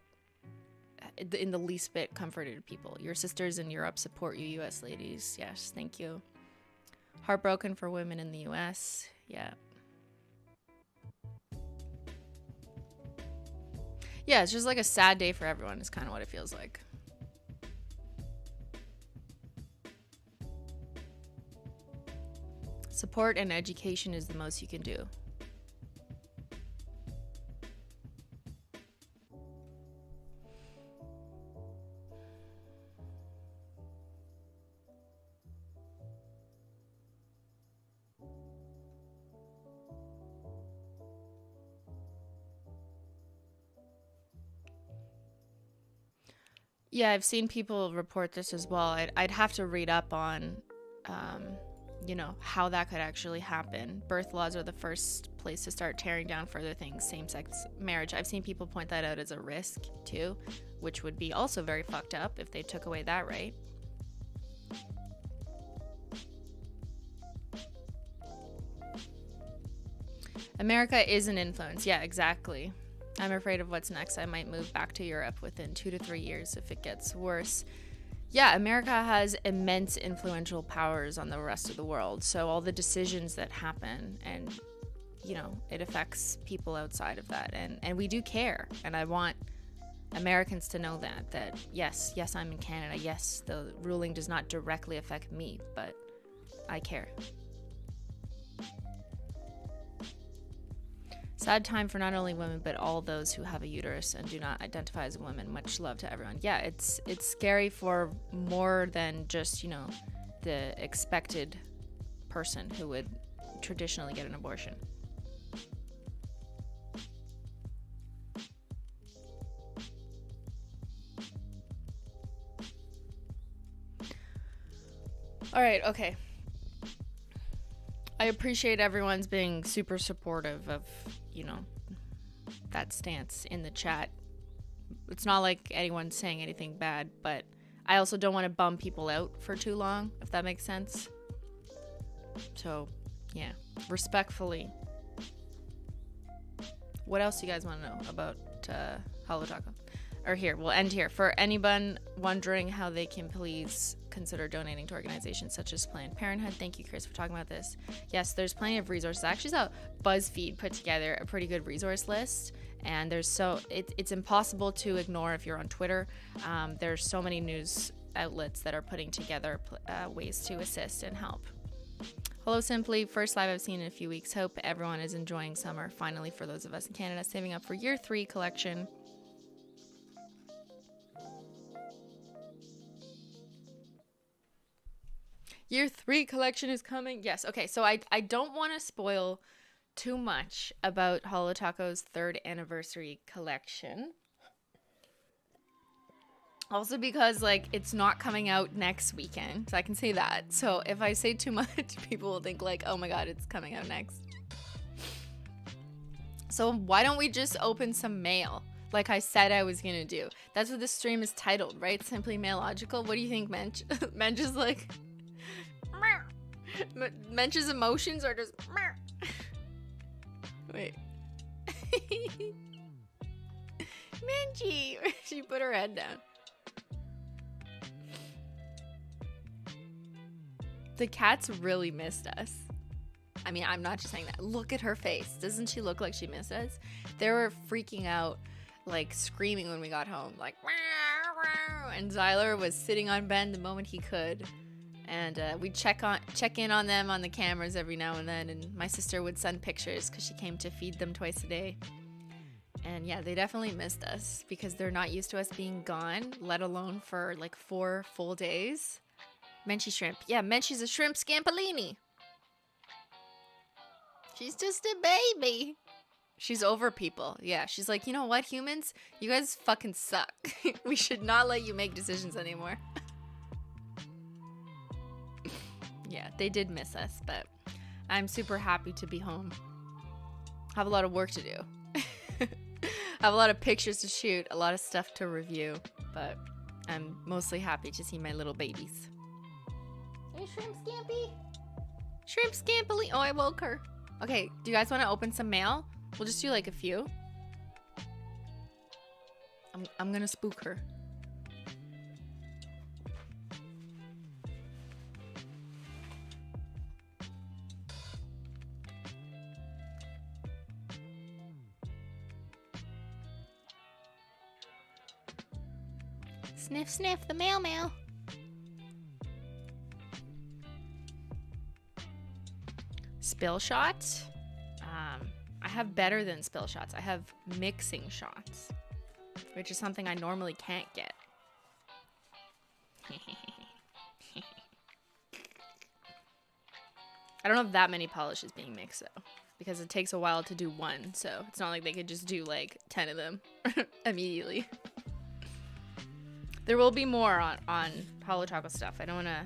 in the least bit comforted people. Your sisters in Europe support you, US ladies. Yes, thank you. Heartbroken for women in the US. Yeah. Yeah, it's just like a sad day for everyone is kind of what it feels like. Support and education is the most you can do. Yeah, I've seen people report this as well. I'd have to read up on, how that could actually happen. Birth laws are the first place to start tearing down further things. Same-sex marriage. I've seen people point that out as a risk, too, which would be also very fucked up if they took away that right. America is an influence. Yeah, exactly. I'm afraid of what's next. I might move back to Europe within 2 to 3 years if it gets worse. Yeah, America has immense influential powers on the rest of the world. So all the decisions that happen and, you know, it affects people outside of that, and we do care, and I want Americans to know that yes, I'm in Canada, yes, the ruling does not directly affect me, but I care. Sad time for not only women, but all those who have a uterus and do not identify as a woman. Much love to everyone. Yeah, it's scary for more than just, you know, the expected person who would traditionally get an abortion. All right, okay. I appreciate everyone's being super supportive of, you know, that stance in the chat. It's not like anyone's saying anything bad, but I also don't want to bum people out for too long, if that makes sense. So, yeah, respectfully. What else do you guys want to know about Holo Taco? Or here, we'll end here. For anyone wondering how they can please consider donating to organizations such as Planned Parenthood. Thank you, Chris, for talking about this. Yes, there's plenty of resources. I actually saw BuzzFeed put together a pretty good resource list, and there's it's impossible to ignore if you're on Twitter. There's so many news outlets that are putting together ways to assist and help. Hello, Simply. First live I've seen in a few weeks. Hope everyone is enjoying summer. Finally, for those of us in Canada, saving up for year 3 collection. Year 3 collection is coming. Yes. Okay. So I don't want to spoil too much about Holo Taco's 3rd anniversary collection. Also because, like, it's not coming out next weekend. So I can say that. So if I say too much, people will think, like, oh my god, it's coming out next. So why don't we just open some mail? Like I said I was going to do. That's what this stream is titled, right? Simplymaillogical. What do you think, Mench? Mench is like... Mench's emotions are just... Wait. Menchie! She put her head down. The cats really missed us. I mean, I'm not just saying that. Look at her face. Doesn't she look like she missed us? They were freaking out, like screaming when we got home. Like, and Zyler was sitting on Ben the moment he could. And we check in on them on the cameras every now and then, and my sister would send pictures because she came to feed them twice a day. And yeah, they definitely missed us because they're not used to us being gone, let alone for like 4 full days. Menchie shrimp. Yeah, Menchie's a shrimp scampolini. She's just a baby. She's over people. Yeah, she's like, you know what, humans? You guys fucking suck. We should not let you make decisions anymore. Yeah, they did miss us, but I'm super happy to be home. Have a lot of work to do. Have a lot of pictures to shoot, a lot of stuff to review, but I'm mostly happy to see my little babies. Hey, Shrimp Scampy. Shrimp Scampily. Oh, I woke her. Okay, do you guys want to open some mail? We'll just do like a few. I'm gonna spook her. Sniff, sniff, the mail. Spill shots? I have better than spill shots. I have mixing shots, which is something I normally can't get. I don't have that many polishes being mixed though, because it takes a while to do one, so it's not like they could just do like 10 of them immediately. There will be more on Holo Taco stuff. I don't want to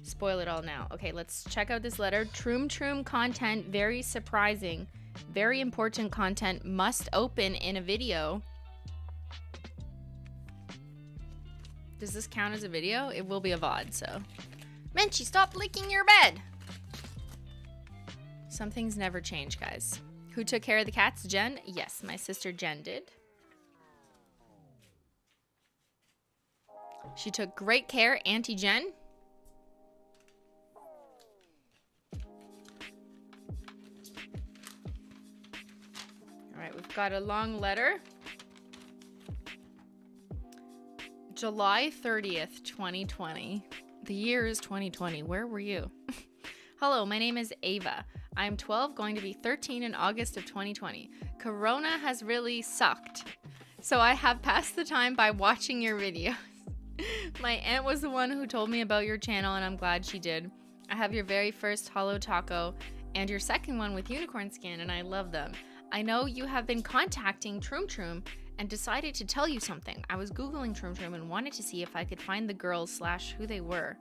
spoil it all now. Okay, let's check out this letter. Troom content, very surprising, very important content, must open in a video. Does this count as a video? It will be a VOD, so. Menchie, stop licking your bed! Some things never change, guys. Who took care of the cats? Jen? Yes, my sister Jen did. She took great care, Auntie Jen. Got a long letter. July 30th, 2020. The year is 2020. Where were you? Hello, my name is Ava. I'm 12, going to be 13 in August of 2020. Corona has really sucked. So I have passed the time by watching your videos. My aunt was the one who told me about your channel, and I'm glad she did. I have your very first Holo Taco and your second one with unicorn skin, and I love them. I know you have been contacting Troom Troom and decided to tell you something. I was Googling Troom Troom and wanted to see if I could find the girls / who they were.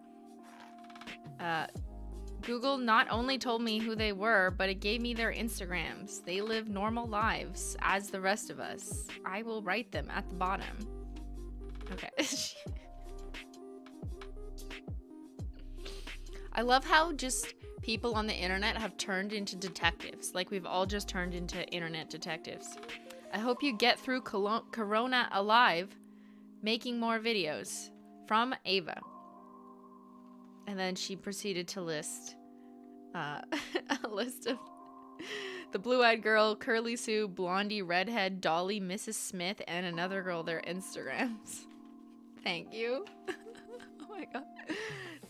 Google not only told me who they were, but it gave me their Instagrams. They live normal lives as the rest of us. I will write them at the bottom. Okay. I love how just people on the internet have turned into detectives. Like we've all just turned into internet detectives. I hope you get through Corona alive, making more videos. From Ava. And then she proceeded to list a list of the blue-eyed girl, Curly Sue, Blondie, Redhead, Dall-E, Mrs. Smith, and another girl, their Instagrams. Thank you. Oh my god.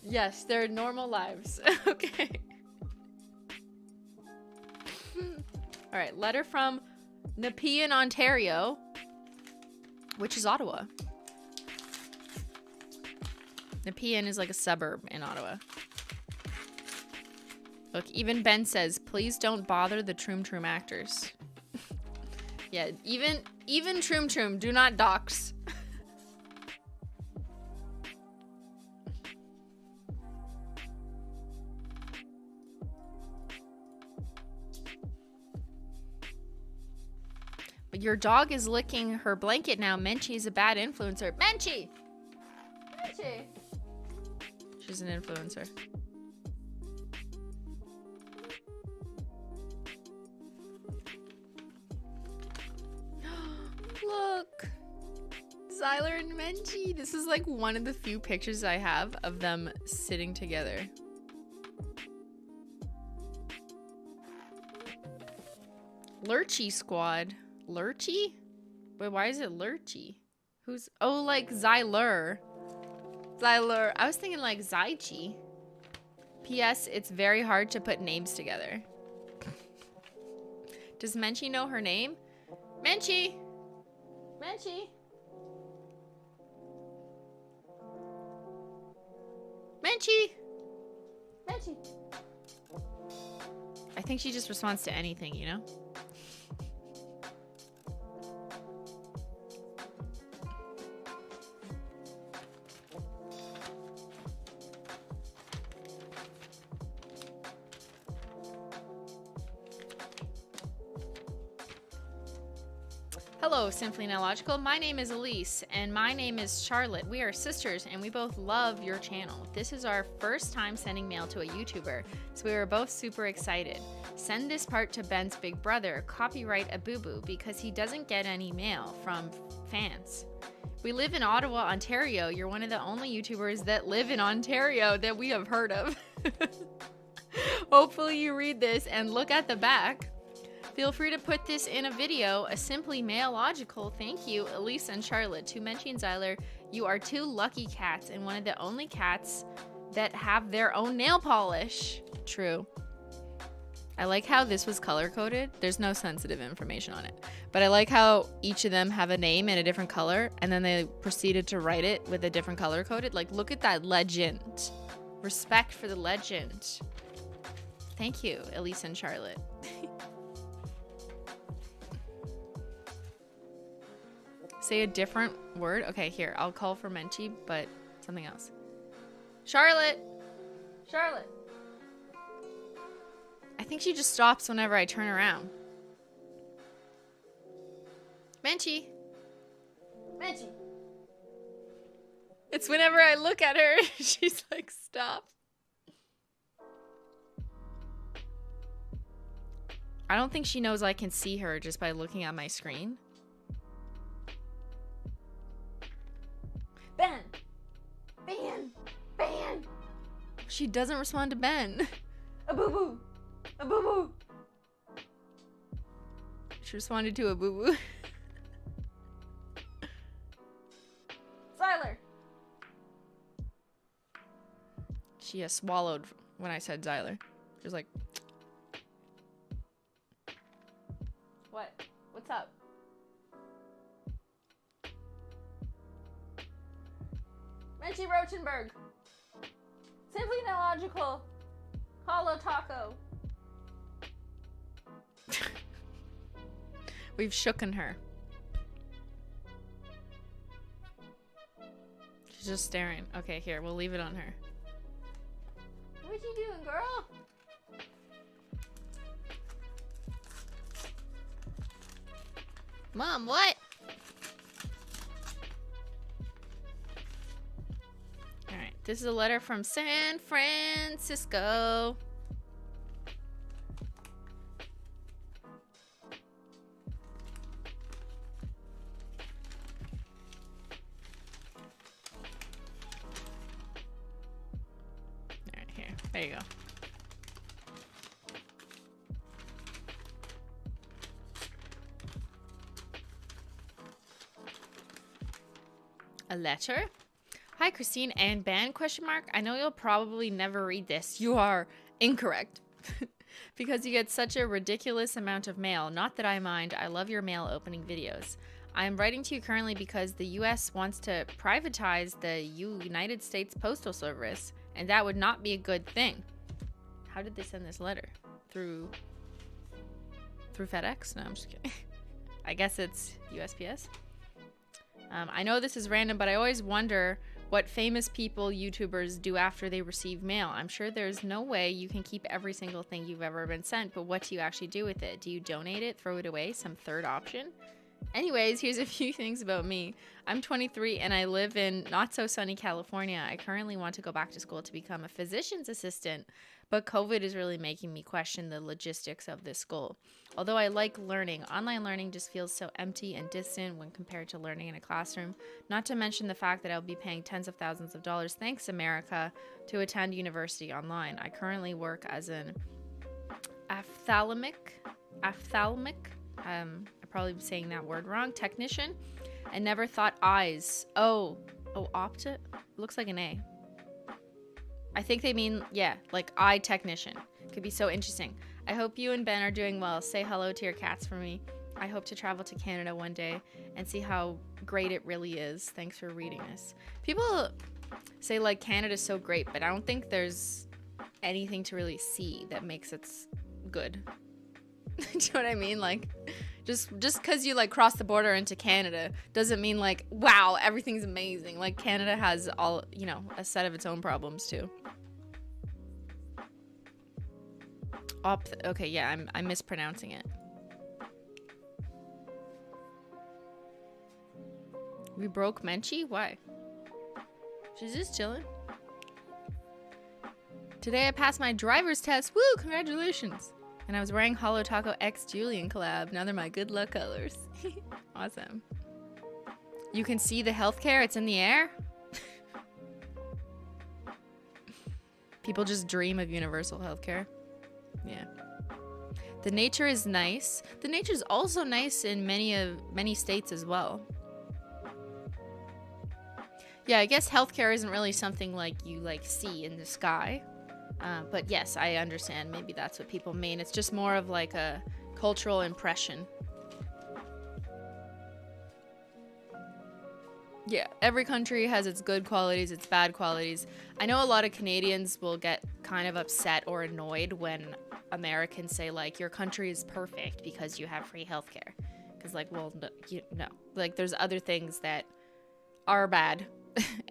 Yes, their normal lives. Okay. All right, letter from Nepean, Ontario, which is Ottawa. Nepean is like a suburb in Ottawa. Look, even Ben says, please don't bother the Troom Troom actors. Yeah, even Troom Troom, do not dox. But your dog is licking her blanket now. Menchie is a bad influencer. Menchie! Menchie! She's an influencer. Look! Zyler and Menchie. This is like one of the few pictures I have of them sitting together. Lurchy Squad. Lurchy? Wait, why is it Lurchy? Who's... Oh, like Zyler. Zyler. I was thinking like Zychi. P.S. It's very hard to put names together. Does Menchie know her name? Menchie! Menchie! Menchie! Menchie! I think she just responds to anything, you know? Hello, SimplyMailogical. My name is Elise, and my name is Charlotte. We are sisters, and we both love your channel. This is our first time sending mail to a YouTuber, so we were both super excited. Send this part to Ben's big brother, copyright a boo-boo, because he doesn't get any mail from fans. We live in Ottawa, Ontario. You're one of the only YouTubers that live in Ontario that we have heard of. Hopefully you read this and look at the back. Feel free to put this in a video, a SimplyMailogical. Thank you, Elise and Charlotte. To mention Zyler, you are two lucky cats and one of the only cats that have their own nail polish. True. I like how this was color-coded. There's no sensitive information on it. But I like how each of them have a name in a different color, and then they proceeded to write it with a different color-coded. Like, look at that legend. Respect for the legend. Thank you, Elise and Charlotte. Say a different word. Okay, here. I'll call for Menchie, but something else. Charlotte! Charlotte! I think she just stops whenever I turn around. Menchie! Menchie! It's whenever I look at her, she's like, stop. I don't think she knows I can see her just by looking at my screen. Ben! Ben! Ben! She doesn't respond to Ben. A boo-boo! A boo-boo! She responded to a boo-boo. Xyler. She swallowed when I said Xyler. She was like, what? What's up? Menchie Rochenberg. Simplymaillogical. Holo Taco. We've shooken her. She's just staring. Okay, here, we'll leave it on her. What you doing, girl? Mom, what? Alright, this is a letter from San Francisco. Alright, here. There you go. A letter? Hi, Christine and Ben, question mark. I know you'll probably never read this. You are incorrect. Because you get such a ridiculous amount of mail. Not that I mind. I love your mail opening videos. I'm writing to you currently because the US wants to privatize the United States Postal Service, and that would not be a good thing. How did they send this letter? Through FedEx? No, I'm just kidding. I guess it's USPS. I know this is random, but I always wonder what famous people, YouTubers, do after they receive mail. I'm sure there's no way you can keep every single thing you've ever been sent, but what do you actually do with it? Do you donate it, throw it away, some third option? Anyways, here's a few things about me. I'm 23 and I live in not so sunny California. I currently want to go back to school to become a physician's assistant, but COVID is really making me question the logistics of this goal. Although I like learning, online learning just feels so empty and distant when compared to learning in a classroom. Not to mention the fact that I'll be paying tens of thousands of dollars, thanks America, to attend university online. I currently work as an ophthalmic, I'm probably saying that word wrong, technician, and never thought eyes. Oh, looks like an A. I think they mean, yeah, like eye technician. Could be so interesting. I hope you and Ben are doing well. Say hello to your cats for me. I hope to travel to Canada one day and see how great it really is. Thanks for reading this. People say like Canada's so great, but I don't think there's anything to really see that makes it good. Do you know what I mean? Like, just because you like cross the border into Canada doesn't mean like, wow, everything's amazing. Like Canada has all, you know, a set of its own problems too. Okay, yeah, I'm mispronouncing it. We broke Menchie? Why? She's just chilling. Today I passed my driver's test. Woo, congratulations. And I was wearing Holo Taco X Julian collab. Now they're my good luck colors. Awesome. You can see the healthcare. It's in the air. People just dream of universal healthcare. Yeah. The nature is nice. The nature is also nice in many states as well. Yeah, I guess healthcare isn't really something like you like see in the sky. But yes, I understand. Maybe that's what people mean. It's just more of like a cultural impression. Yeah, every country has its good qualities, its bad qualities. I know a lot of Canadians will get kind of upset or annoyed when Americans say like, your country is perfect because you have free healthcare. Because like, well, no. Like there's other things that are bad.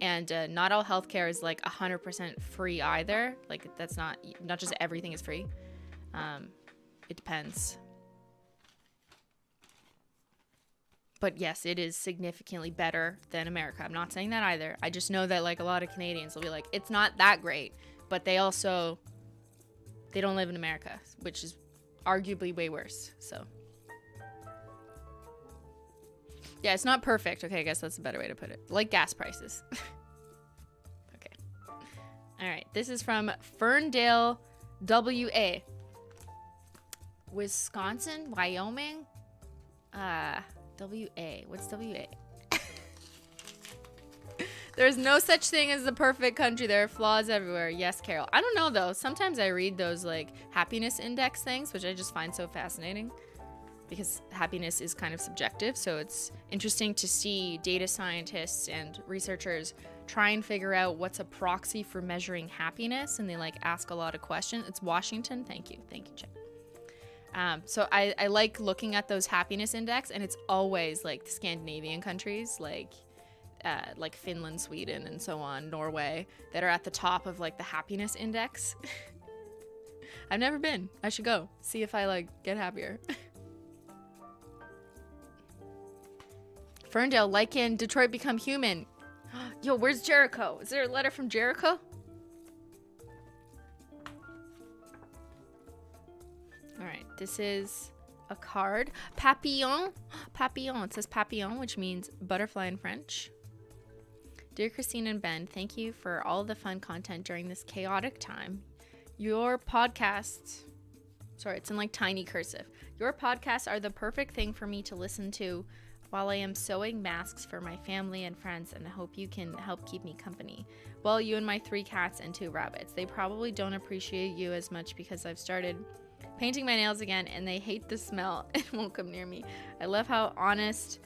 And not all healthcare is like 100% free either. Like that's not just everything is free. It depends. But yes, it is significantly better than America. I'm not saying that either. I just know that like a lot of Canadians will be like, it's not that great, but they don't live in America, which is arguably way worse. So yeah, it's not perfect. Okay, I guess that's a better way to put it. Like gas prices. Okay. All right. This is from Ferndale, WA. Wisconsin, Wyoming. W-A. What's W-A? There's no such thing as the perfect country. There are flaws everywhere. Yes, Carol. I don't know, though. Sometimes I read those, like, happiness index things, which I just find so fascinating. Because happiness is kind of subjective. So it's interesting to see data scientists and researchers try and figure out what's a proxy for measuring happiness. And they, like, ask a lot of questions. It's Washington. Thank you. Thank you, Chip. So I like looking at those happiness index. And it's always, like, the Scandinavian countries, like Finland, Sweden, and so on, Norway, that are at the top of like the happiness index. I've never been. I should go see if I like get happier. Ferndale, like in Detroit Become Human. Yo, where's Jericho? Is there a letter from Jericho? All right, this is a card. Papillon. Papillon. It says papillon, which means butterfly in French. Dear Christine and Ben, thank you for all the fun content during this chaotic time. Your podcasts, sorry, it's in like tiny cursive. Your podcasts are the perfect thing for me to listen to while I am sewing masks for my family and friends, and I hope you can help keep me company. Well, you and my 3 cats and 2 rabbits. They probably don't appreciate you as much because I've started painting my nails again and they hate the smell and won't come near me. I love how honest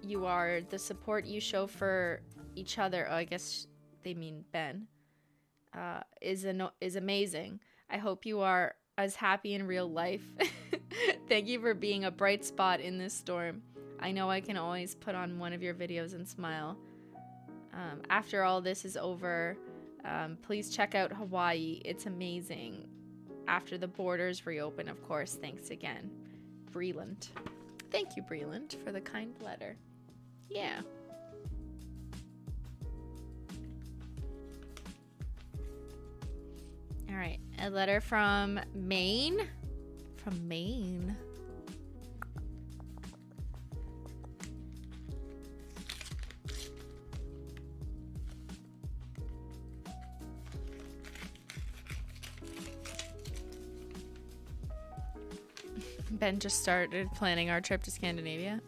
you are. The support you show for each other, oh, I guess they mean Ben, is amazing. I hope you are as happy in real life. Thank you for being a bright spot in this storm. I know I can always put on one of your videos and smile. After all this is over, please check out Hawaii. It's amazing. After the borders reopen, of course. Thanks again. Breland. Thank you, Breland, for the kind letter. Yeah. All right. A letter from Maine. From Maine. Ben just started planning our trip to Scandinavia.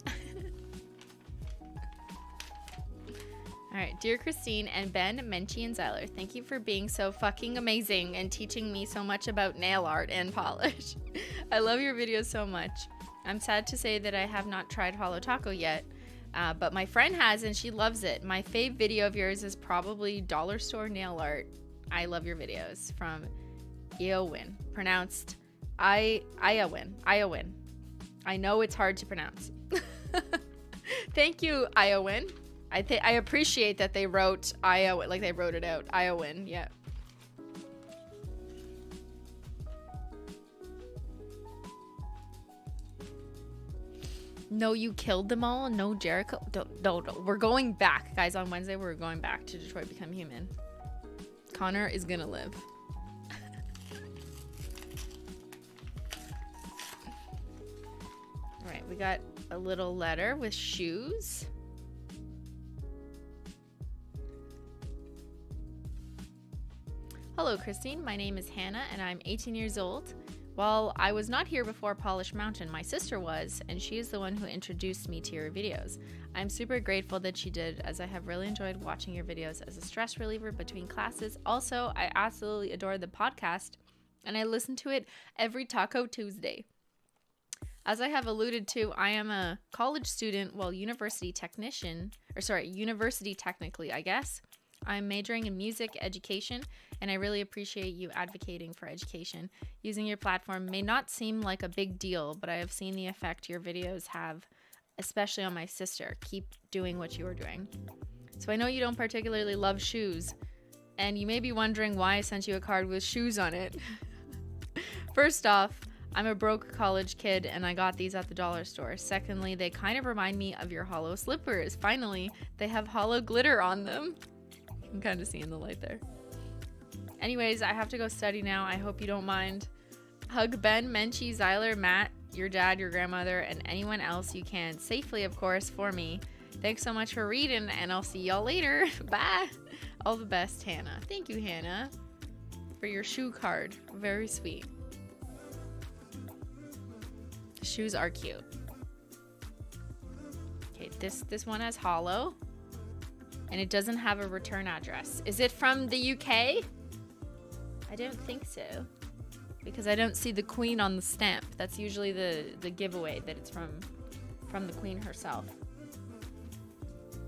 All right, dear Christine and Ben, Menchie, and Zyler, thank you for being so fucking amazing and teaching me so much about nail art and polish. I love your videos so much. I'm sad to say that I have not tried Holo Taco yet, but my friend has and she loves it. My fave video of yours is probably dollar store nail art. I love your videos. From Beyyyn, pronounced Iowin. I know it's hard to pronounce. Thank you, Iowin. I appreciate that they wrote Iowa, like they wrote it out. Iowin, yeah. No, you killed them all. No, Jericho. Don't. We're going back, guys. On Wednesday, we're going back to Detroit Become Human. Connor is gonna live. All right, we got a little letter with shoes. Hello, Christine. My name is Hannah, and I'm 18 years old. While I was not here before Polish Mountain, my sister was, and she is the one who introduced me to your videos. I'm super grateful that she did, as I have really enjoyed watching your videos as a stress reliever between classes. Also, I absolutely adore the podcast, and I listen to it every Taco Tuesday. As I have alluded to, I am a college student, well, university technically, I guess. I'm majoring in music education, and I really appreciate you advocating for education. Using your platform may not seem like a big deal, but I have seen the effect your videos have, especially on my sister. Keep doing what you are doing. So I know you don't particularly love shoes, and you may be wondering why I sent you a card with shoes on it. First off, I'm a broke college kid, and I got these at the dollar store. Secondly, they kind of remind me of your Holo slippers. Finally, they have Holo glitter on them. I'm kind of seeing the light there. Anyways, I have to go study now. I hope you don't mind. Hug Ben, Menchie, Zyler, Matt, your dad, your grandmother, and anyone else you can. Safely, of course, for me. Thanks so much for reading, and I'll see y'all later. Bye. All the best, Hannah. Thank you, Hannah, for your shoe card. Very sweet. The shoes are cute. This one has Holo, and it doesn't have a return address. Is it from the UK? I don't think so, because I don't see the Queen on the stamp. That's usually the giveaway, that it's from the Queen herself.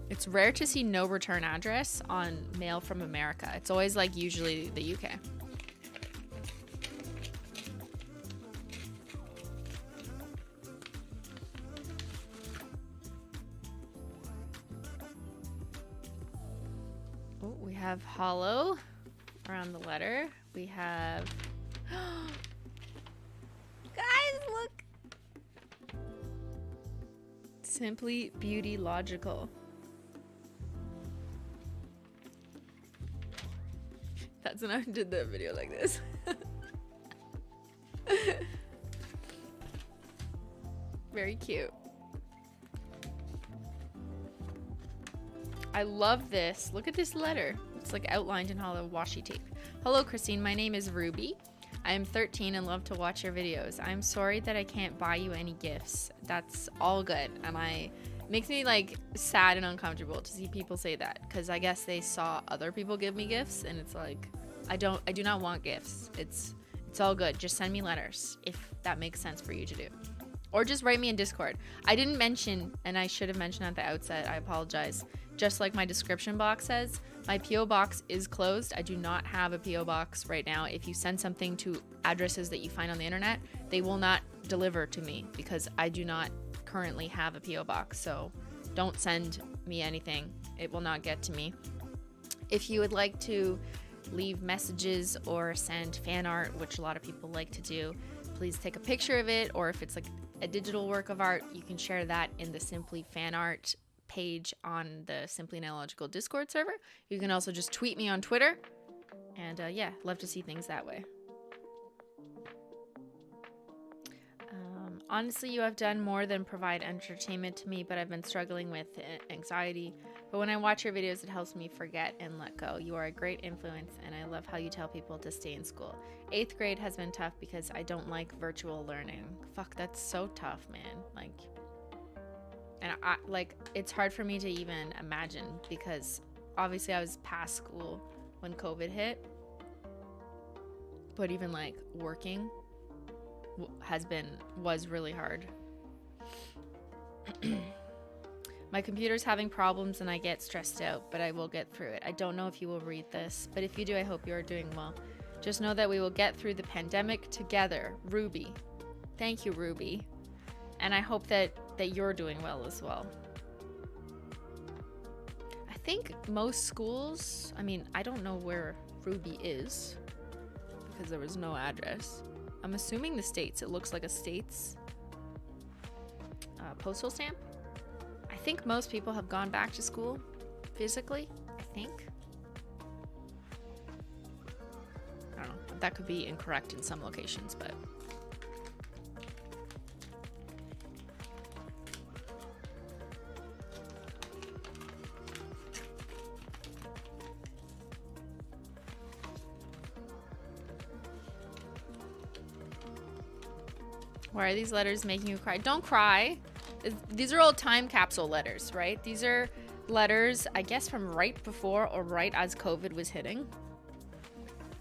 It's rare to see no return address on mail from America. It's always like usually the UK. Oh, we have Holo around the letter. We have... Guys, look! Simplybeautylogical. That's when I did the video like this. Very cute. I love this. Look at this letter. It's like outlined in Holo washi tape. Hello, Christine. My name is Ruby. I am 13 and love to watch your videos. I'm sorry that I can't buy you any gifts. That's all good. And it makes me like sad and uncomfortable to see people say that, because I guess they saw other people give me gifts, and it's like, I do not want gifts. It's all good. Just send me letters if that makes sense for you to do. Or just write me in Discord. I didn't mention, and I should have mentioned at the outset, I apologize. Just like my description box says, my P.O. box is closed. I do not have a P.O. box right now. If you send something to addresses that you find on the internet, they will not deliver to me because I do not currently have a P.O. box. So don't send me anything. It will not get to me. If you would like to leave messages or send fan art, which a lot of people like to do, please take a picture of it, or if it's like a digital work of art, you can share that in the Simply fan art page on the Simplymaillogical Discord server. You can also just tweet me on Twitter, and yeah, love to see things that way. Honestly, you have done more than provide entertainment to me, but I've been struggling with anxiety. But when I watch your videos, it helps me forget and let go. You are a great influence, and I love how you tell people to stay in school. 8th grade has been tough because I don't like virtual learning. Fuck, that's so tough, man. Like, and it's hard for me to even imagine, because obviously I was past school when COVID hit. But even like working was really hard. My computer's having problems and I get stressed out, but I will get through it. I don't know if you will read this, but if you do, I hope you are doing well. Just know that we will get through the pandemic together. Ruby. Thank you, Ruby. And I hope that you're doing well as well. I think most schools, I mean, I don't know where Ruby is because there was no address. I'm assuming the States. It looks like a States postal stamp. I think most people have gone back to school physically, I think. I don't know. That could be incorrect in some locations, but... Why are these letters making you cry? Don't cry. These are all time capsule letters, right? These are letters, I guess, from right before or right as COVID was hitting.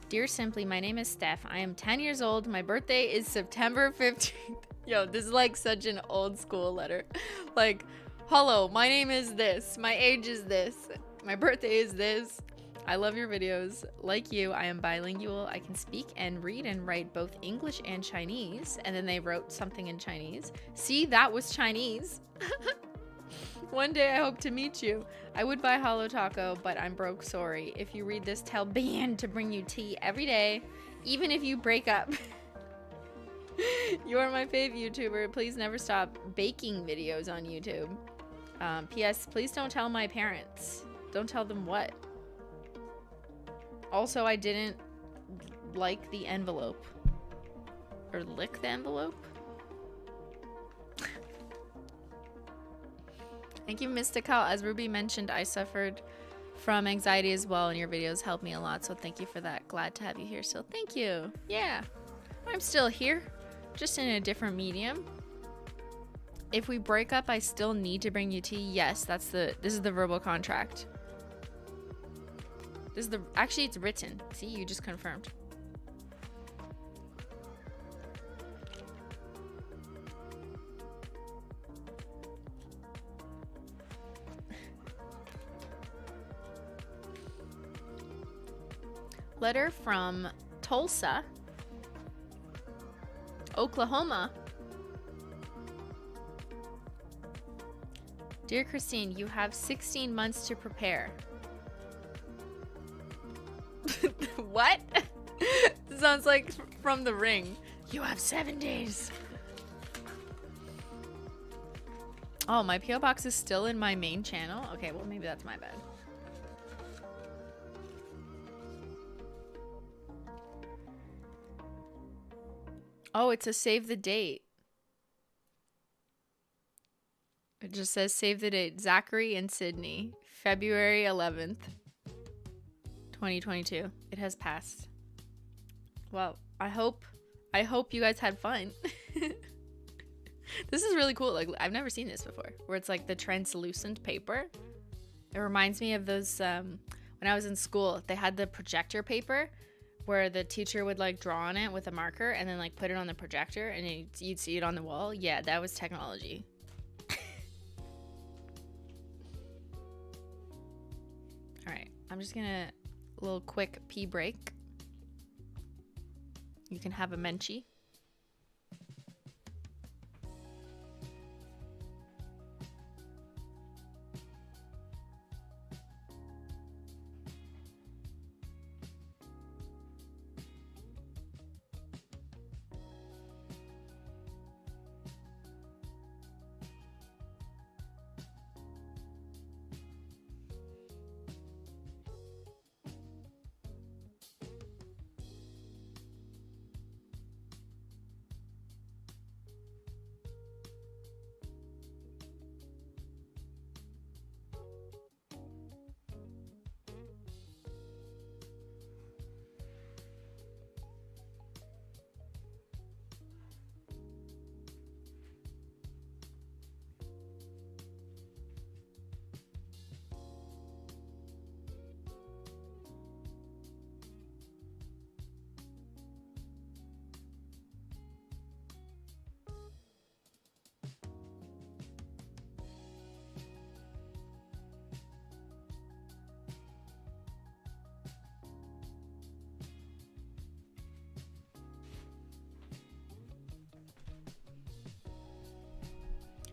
Dear Simply, my name is Steph. I am 10 years old. My birthday is September 15th. Yo, this is like such an old school letter. Like, hello, my name is this. My age is this. My birthday is this. I love your videos. Like you, I am bilingual. I can speak and read and write both English and Chinese. And then they wrote something in Chinese. See, that was Chinese. One day I hope to meet you. I would buy Holo Taco, but I'm broke, sorry. If you read this, tell Beyyyn to bring you tea every day, even if you break up. You are my fave YouTuber. Please never stop baking videos on YouTube. P.S. Please don't tell my parents. Don't tell them what? Also, I didn't like the envelope. Or lick the envelope? Thank you, Mystical. As Ruby mentioned, I suffered from anxiety as well, and your videos helped me a lot, so thank you for that. Glad to have you here, so thank you. Yeah, I'm still here, just in a different medium. If we break up, I still need to bring you tea. Yes, this is the verbal contract. Actually, it's written. See, you just confirmed. Letter from Tulsa, Oklahoma. Dear Christine, you have 16 months to prepare. What? Sounds like from The Ring. You have 7 days. Oh, my PO box is still in my main channel? Okay, well, maybe that's my bad. Oh, it's a save the date. It just says save the date. Zachary and Sydney, February 11th, 2022. It has passed. Well, I hope you guys had fun. This is really cool. Like, I've never seen this before, where it's like the translucent paper. It reminds me of those when I was in school, they had the projector paper where the teacher would like draw on it with a marker and then like put it on the projector and you'd see it on the wall. Yeah, that was technology. All right, I'm just gonna a little quick pee break. You can have a Menchie.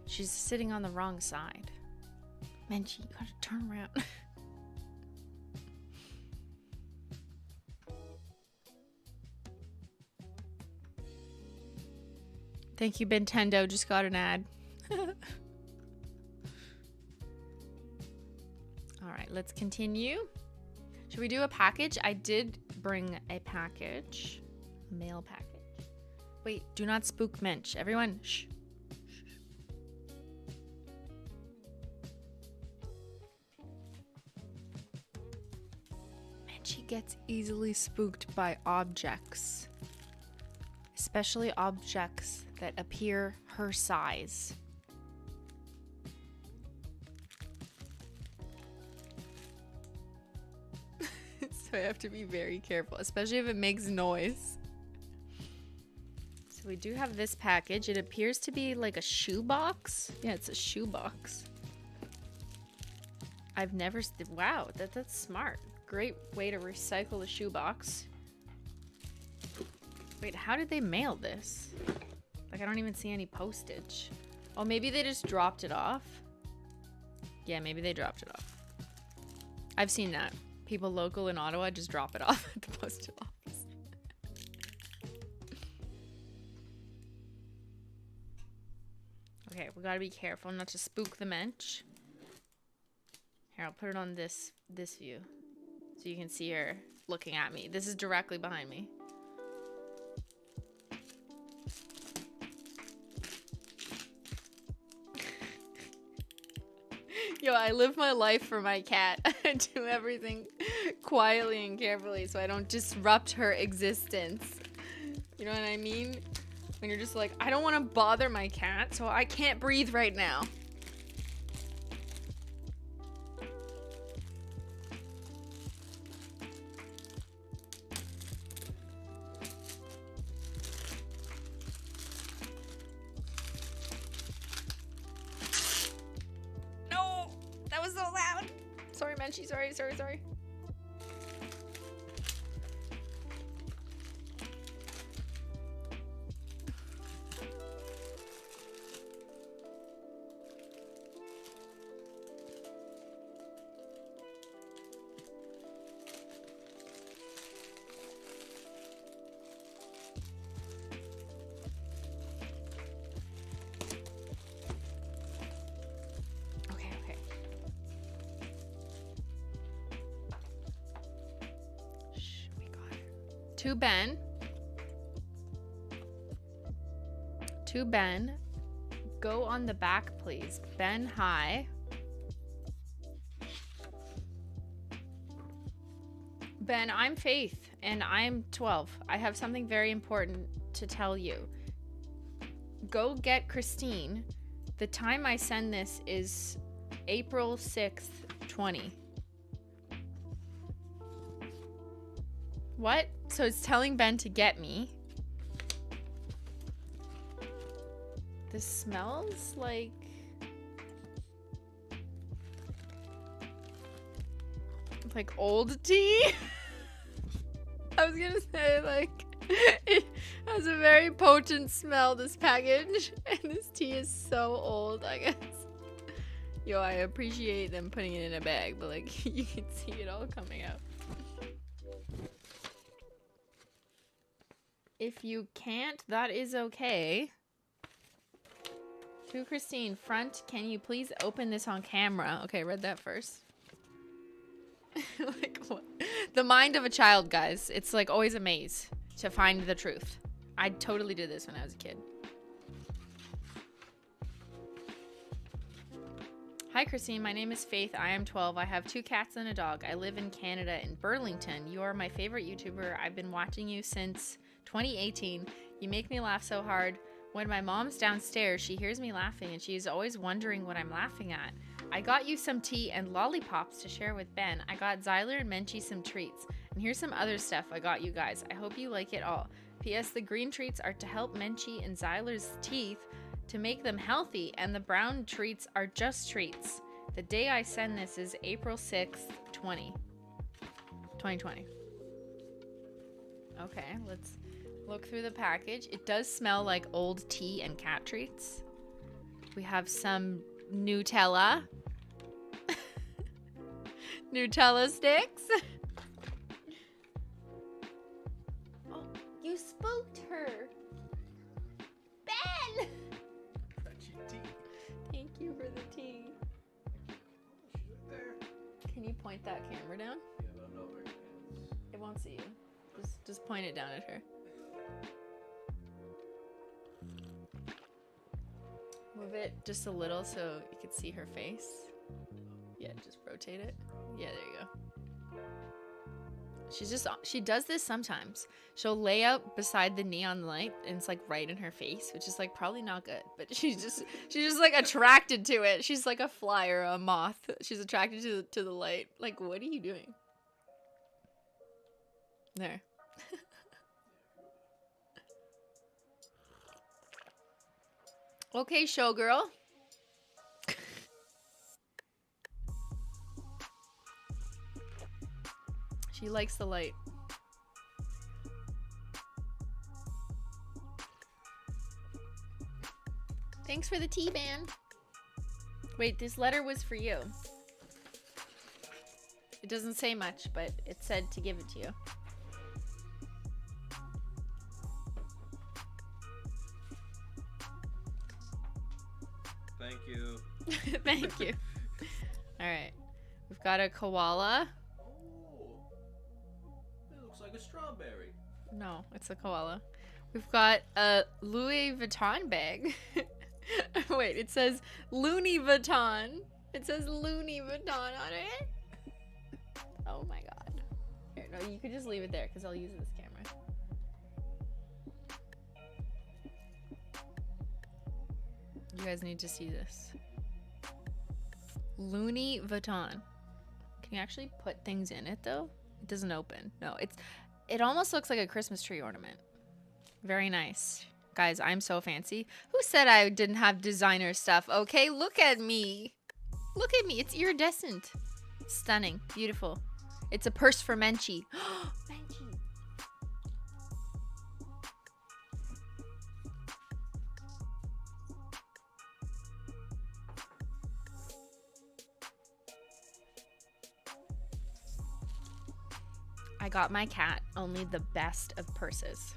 She's sitting on the wrong side. Menchie, you gotta turn around. Thank you, Nintendo. Just got an ad. Alright, let's continue. Should we do a package? I did bring a package. Mail package. Wait, do not spook Mench. Everyone, shh. She gets easily spooked by objects, especially objects that appear her size. So I have to be very careful, especially if it makes noise. So we do have this package. It appears to be like a shoebox. Yeah, it's a shoebox. I've never, wow, that's smart. Great way to recycle the shoebox. Wait, how did they mail this? Like, I don't even see any postage. Oh, maybe they just dropped it off. Yeah, maybe they dropped it off. I've seen that. People local in Ottawa just drop it off at the post office. Okay, we gotta be careful not to spook the Mench. Here, I'll put it on this view. So you can see her looking at me. This is directly behind me. Yo, I live my life for my cat. I do everything quietly and carefully so I don't disrupt her existence. You know what I mean? When you're just like, I don't want to bother my cat, so I can't breathe right now. No! That was so loud! Sorry, Menchie. Sorry. To Ben. Go on the back, please. Ben, hi. Ben, I'm Faith, and I'm 12. I have something very important to tell you. Go get Christine. The time I send this is April 6th, 20. What? So it's telling Ben to get me. This smells like old tea. I was gonna say, like, it has a very potent smell, this package, and this tea is so old, I guess. Yo, I appreciate them putting it in a bag, but like, you can see it all coming out. If you can't, that is okay. To Christine, front, can you please open this on camera? Okay, read that first. Like, what? The mind of a child, guys. It's like always a maze to find the truth. I totally did this when I was a kid. Hi, Christine. My name is Faith. I am 12. I have 2 cats and a dog. I live in Canada, in Burlington. You are my favorite YouTuber. I've been watching you since 2018. You make me laugh so hard. When my mom's downstairs, she hears me laughing and she is always wondering what I'm laughing at. I got you some tea and lollipops to share with Ben. I got Zyler and Menchie some treats. And here's some other stuff I got you guys. I hope you like it all. P.S. The green treats are to help Menchie and Zyler's teeth to make them healthy, and the brown treats are just treats. The day I send this is April 6th, 2020. Okay, let's look through the package. It does smell like old tea and cat treats. We have some Nutella. Nutella sticks. Oh, you spooked her. Ben! Thank you for the tea. Can you point that camera down? Yeah, but no, it won't see you. Just point it down at her. Move it just a little so you can see her face. Yeah, just rotate it. Yeah, there you go. She does this sometimes. She'll lay out beside the neon light and it's like right in her face, which is like probably not good, but she's just like attracted to it. She's like a fly or a moth. She's attracted to the light. Like, what are you doing? There. Okay, showgirl. She likes the light. Thanks for the tea, man. Wait, this letter was for you. It doesn't say much, but it said to give it to you. Thank you. Thank you. All right. We've got a koala. Oh, it looks like a strawberry. No, it's a koala. We've got a Louis Vuitton bag. Wait, it says Looney Vuitton. It says Looney Vuitton on it. Oh my god. Here, no, you could just leave it there because I'll use this camera. You guys need to see this. Looney Vuitton. Can you actually put things in it though? It doesn't open. No, it almost looks like a Christmas tree ornament. Very nice. Guys, I'm so fancy. Who said I didn't have designer stuff? Okay, look at me. Look at me. It's iridescent. Stunning. Beautiful. It's a purse for Menchie. Menchie. I got my cat only the best of purses.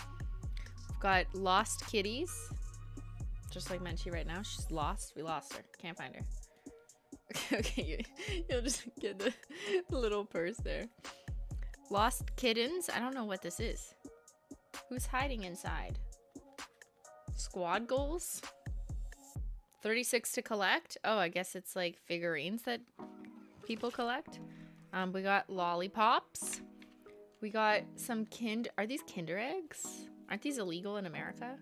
I've got lost kitties. Just like Menchie right now. She's lost. We lost her. Can't find her. Okay, you'll just get the little purse there. Lost kittens. I don't know what this is. Who's hiding inside? Squad goals. 36 to collect. Oh, I guess it's like figurines that people collect. We got lollipops. We got some are these Kinder eggs? Aren't these illegal in America?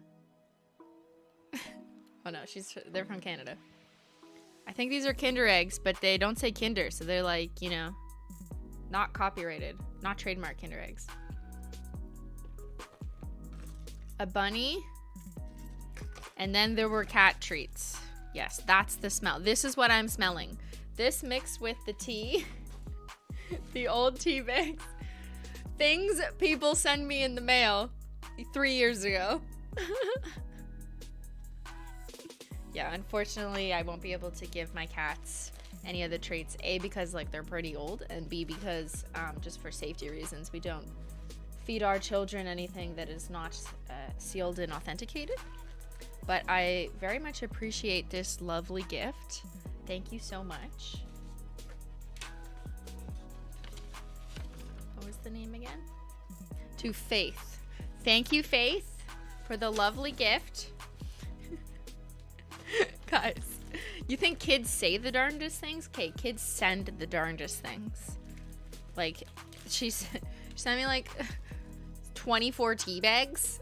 Oh no, they're from Canada. I think these are Kinder eggs, but they don't say Kinder, so they're like, you know, not copyrighted, not trademark Kinder eggs. A bunny. And then there were cat treats. Yes, that's the smell. This is what I'm smelling. This mixed with the tea. The old tea bags. Things people send me in the mail 3 years ago. Yeah, unfortunately, I won't be able to give my cats any of the treats. A, because like they're pretty old, and B, because just for safety reasons, we don't feed our children anything that is not sealed and authenticated. But I very much appreciate this lovely gift. Thank you so much. What was the name again? To Faith. Thank you, Faith, for the lovely gift. Guys, you think kids say the darndest things? Okay, kids send the darndest things. Like, she sent me like 24 tea bags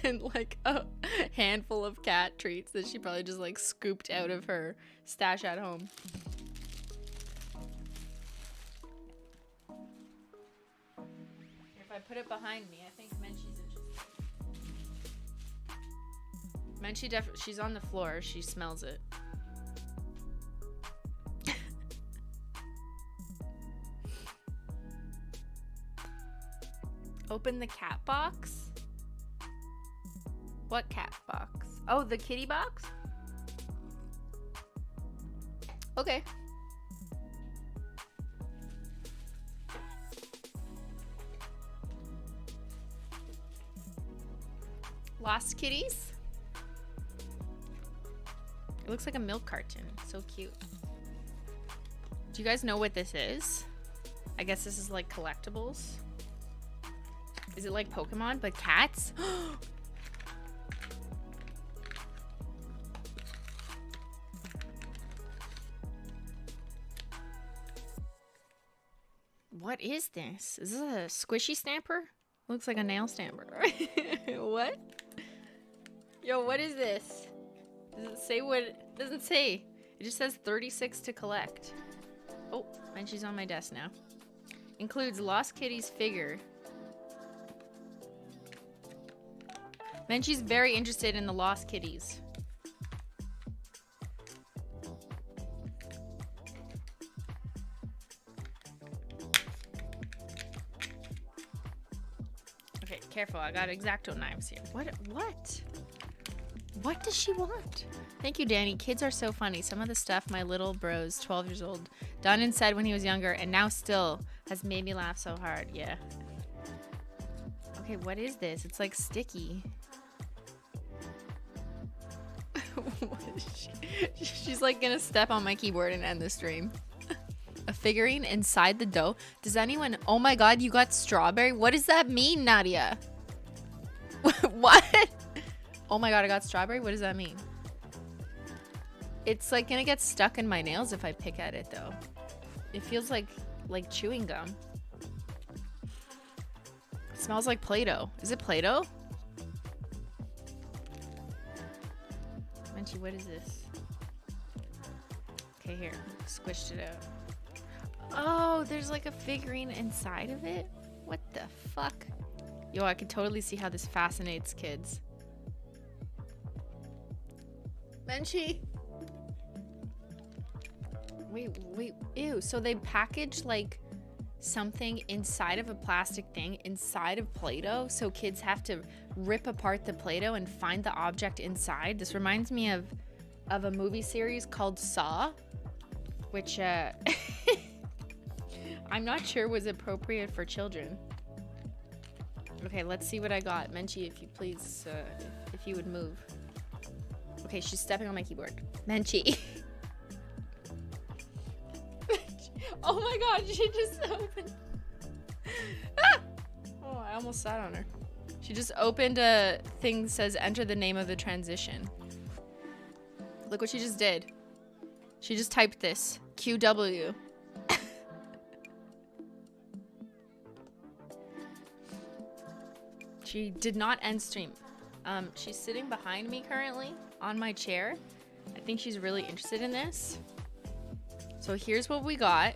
and like a handful of cat treats that she probably just like scooped out of her stash at home. If I put it behind me, I think Menchie's interested. Menchie she's on the floor. She smells it. Open the cat box? What cat box? Oh, the kitty box? Okay. Lost kitties? It looks like a milk carton. So cute. Do you guys know what this is? I guess this is like collectibles. Is it like Pokemon, but cats? What is this? Is this a squishy stamper? Looks like a nail stamper. What? Yo, what is this? Does it say what? It doesn't say. It just says 36 to collect. Oh, and she's on my desk now. Includes Lost Kitty's figure. Menchie's very interested in the Lost Kitties. Okay, careful. I got X-Acto knives here. What? What does she want? Thank you, Danny. Kids are so funny. Some of the stuff my little bro's 12 years old done and said when he was younger and now still has made me laugh so hard. Yeah. Okay, what is this? It's like sticky. She's like gonna step on my keyboard and end the stream. A figurine inside the dough. Does anyone? Oh my god, you got strawberry? What does that mean, Nadia? What? Oh my god, I got strawberry? What does that mean? It's like gonna get stuck in my nails if I pick at it though. It feels like chewing gum. It smells like Play-Doh. Is it Play-Doh? Menchie, what is this? Okay, here. Squished it out. Oh, there's like a figurine inside of it? What the fuck? Yo, I could totally see how this fascinates kids. Menchie! Wait, ew. So they package like something inside of a plastic thing inside of Play-Doh, so kids have to rip apart the Play-Doh and find the object inside. This reminds me of a movie series called Saw, which I'm not sure was appropriate for children. Okay, let's see what I got. Menchie, if you please, if you would move. Okay, she's stepping on my keyboard. Menchie. Oh my god, she just opened. Ah! Oh, I almost sat on her. She just opened a thing that says enter the name of the transition. Look what she just did. She just typed this. QW. She did not end stream. She's sitting behind me currently on my chair. I think she's really interested in this. So here's what we got.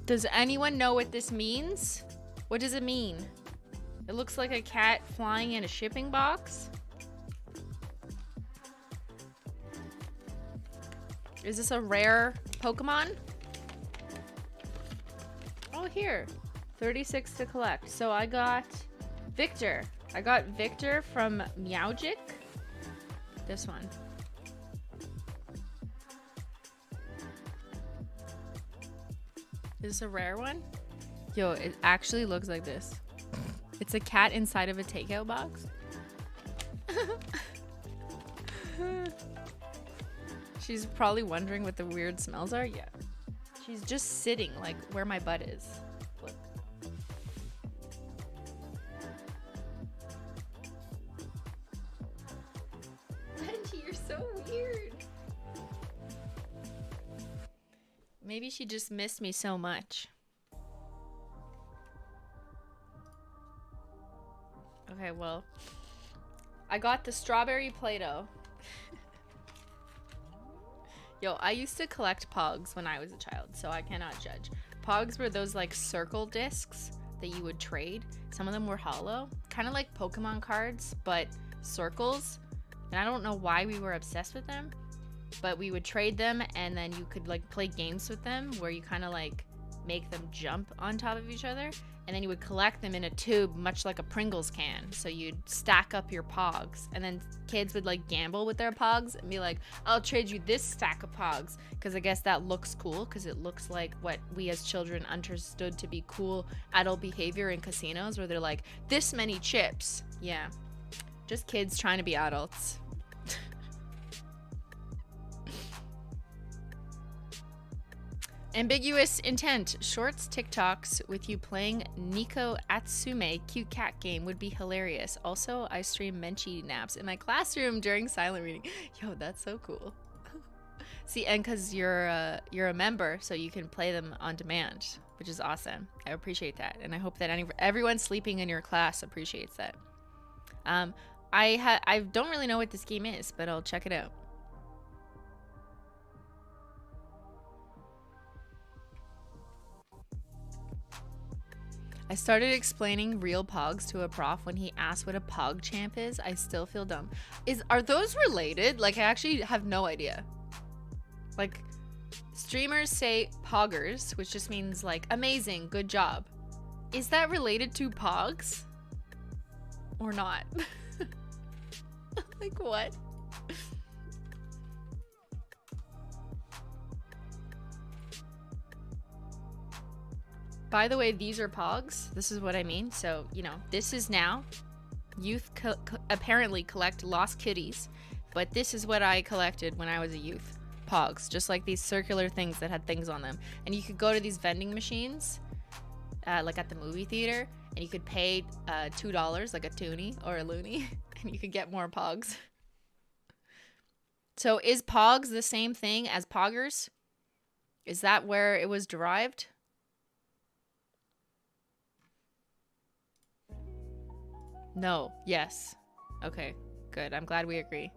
Does anyone know what this means? What does it mean? It looks like a cat flying in a shipping box. Is this a rare Pokemon? Oh, here. 36 to collect. So I got Victor. I got Victor from Meowgic. This one. Is this a rare one? Yo, it actually looks like this. It's a cat inside of a takeout box. She's probably wondering what the weird smells are. Yeah. She's just sitting like where my butt is. Look. Menchie, you're so weird. Maybe she just missed me so much. Okay, well, I got the strawberry Play-Doh. Yo, I used to collect Pogs when I was a child, so I cannot judge. Pogs were those like circle discs that you would trade. Some of them were hollow, kind of like Pokemon cards, but circles. And I don't know why we were obsessed with them, but we would trade them, and then you could like play games with them where you kind of like make them jump on top of each other, and then you would collect them in a tube much like a Pringles can. So you'd stack up your Pogs, and then kids would like gamble with their Pogs and be like, I'll trade you this stack of Pogs, because I guess that looks cool, because it looks like what we as children understood to be cool adult behavior in casinos, where they're like, this many chips. Yeah, just kids trying to be adults. Ambiguous intent. Shorts TikToks with you playing Nico Atsume cute cat game would be hilarious. Also, I stream Menchie naps in my classroom during silent reading. Yo, that's so cool. See, and because you're a member, so you can play them on demand, which is awesome. I appreciate that, and I hope that everyone sleeping in your class appreciates that. I don't really know what this game is, but I'll check it out. I started explaining real Pogs to a prof when he asked what a Pog champ is. I still feel dumb. Are those related? Like, I actually have no idea. Like, streamers say Poggers, which just means like amazing, good job. Is that related to Pogs? Or not? Like, what? By the way, these are Pogs. This is what I mean. So, you know, this is now. Youth apparently collect lost kitties. But this is what I collected when I was a youth. Pogs. Just like these circular things that had things on them. And you could go to these vending machines, like at the movie theater, and you could pay $2, like a toonie or a loony, and you could get more Pogs. So is Pogs the same thing as Poggers? Is that where it was derived? No. Yes. Okay. Good. I'm glad we agree.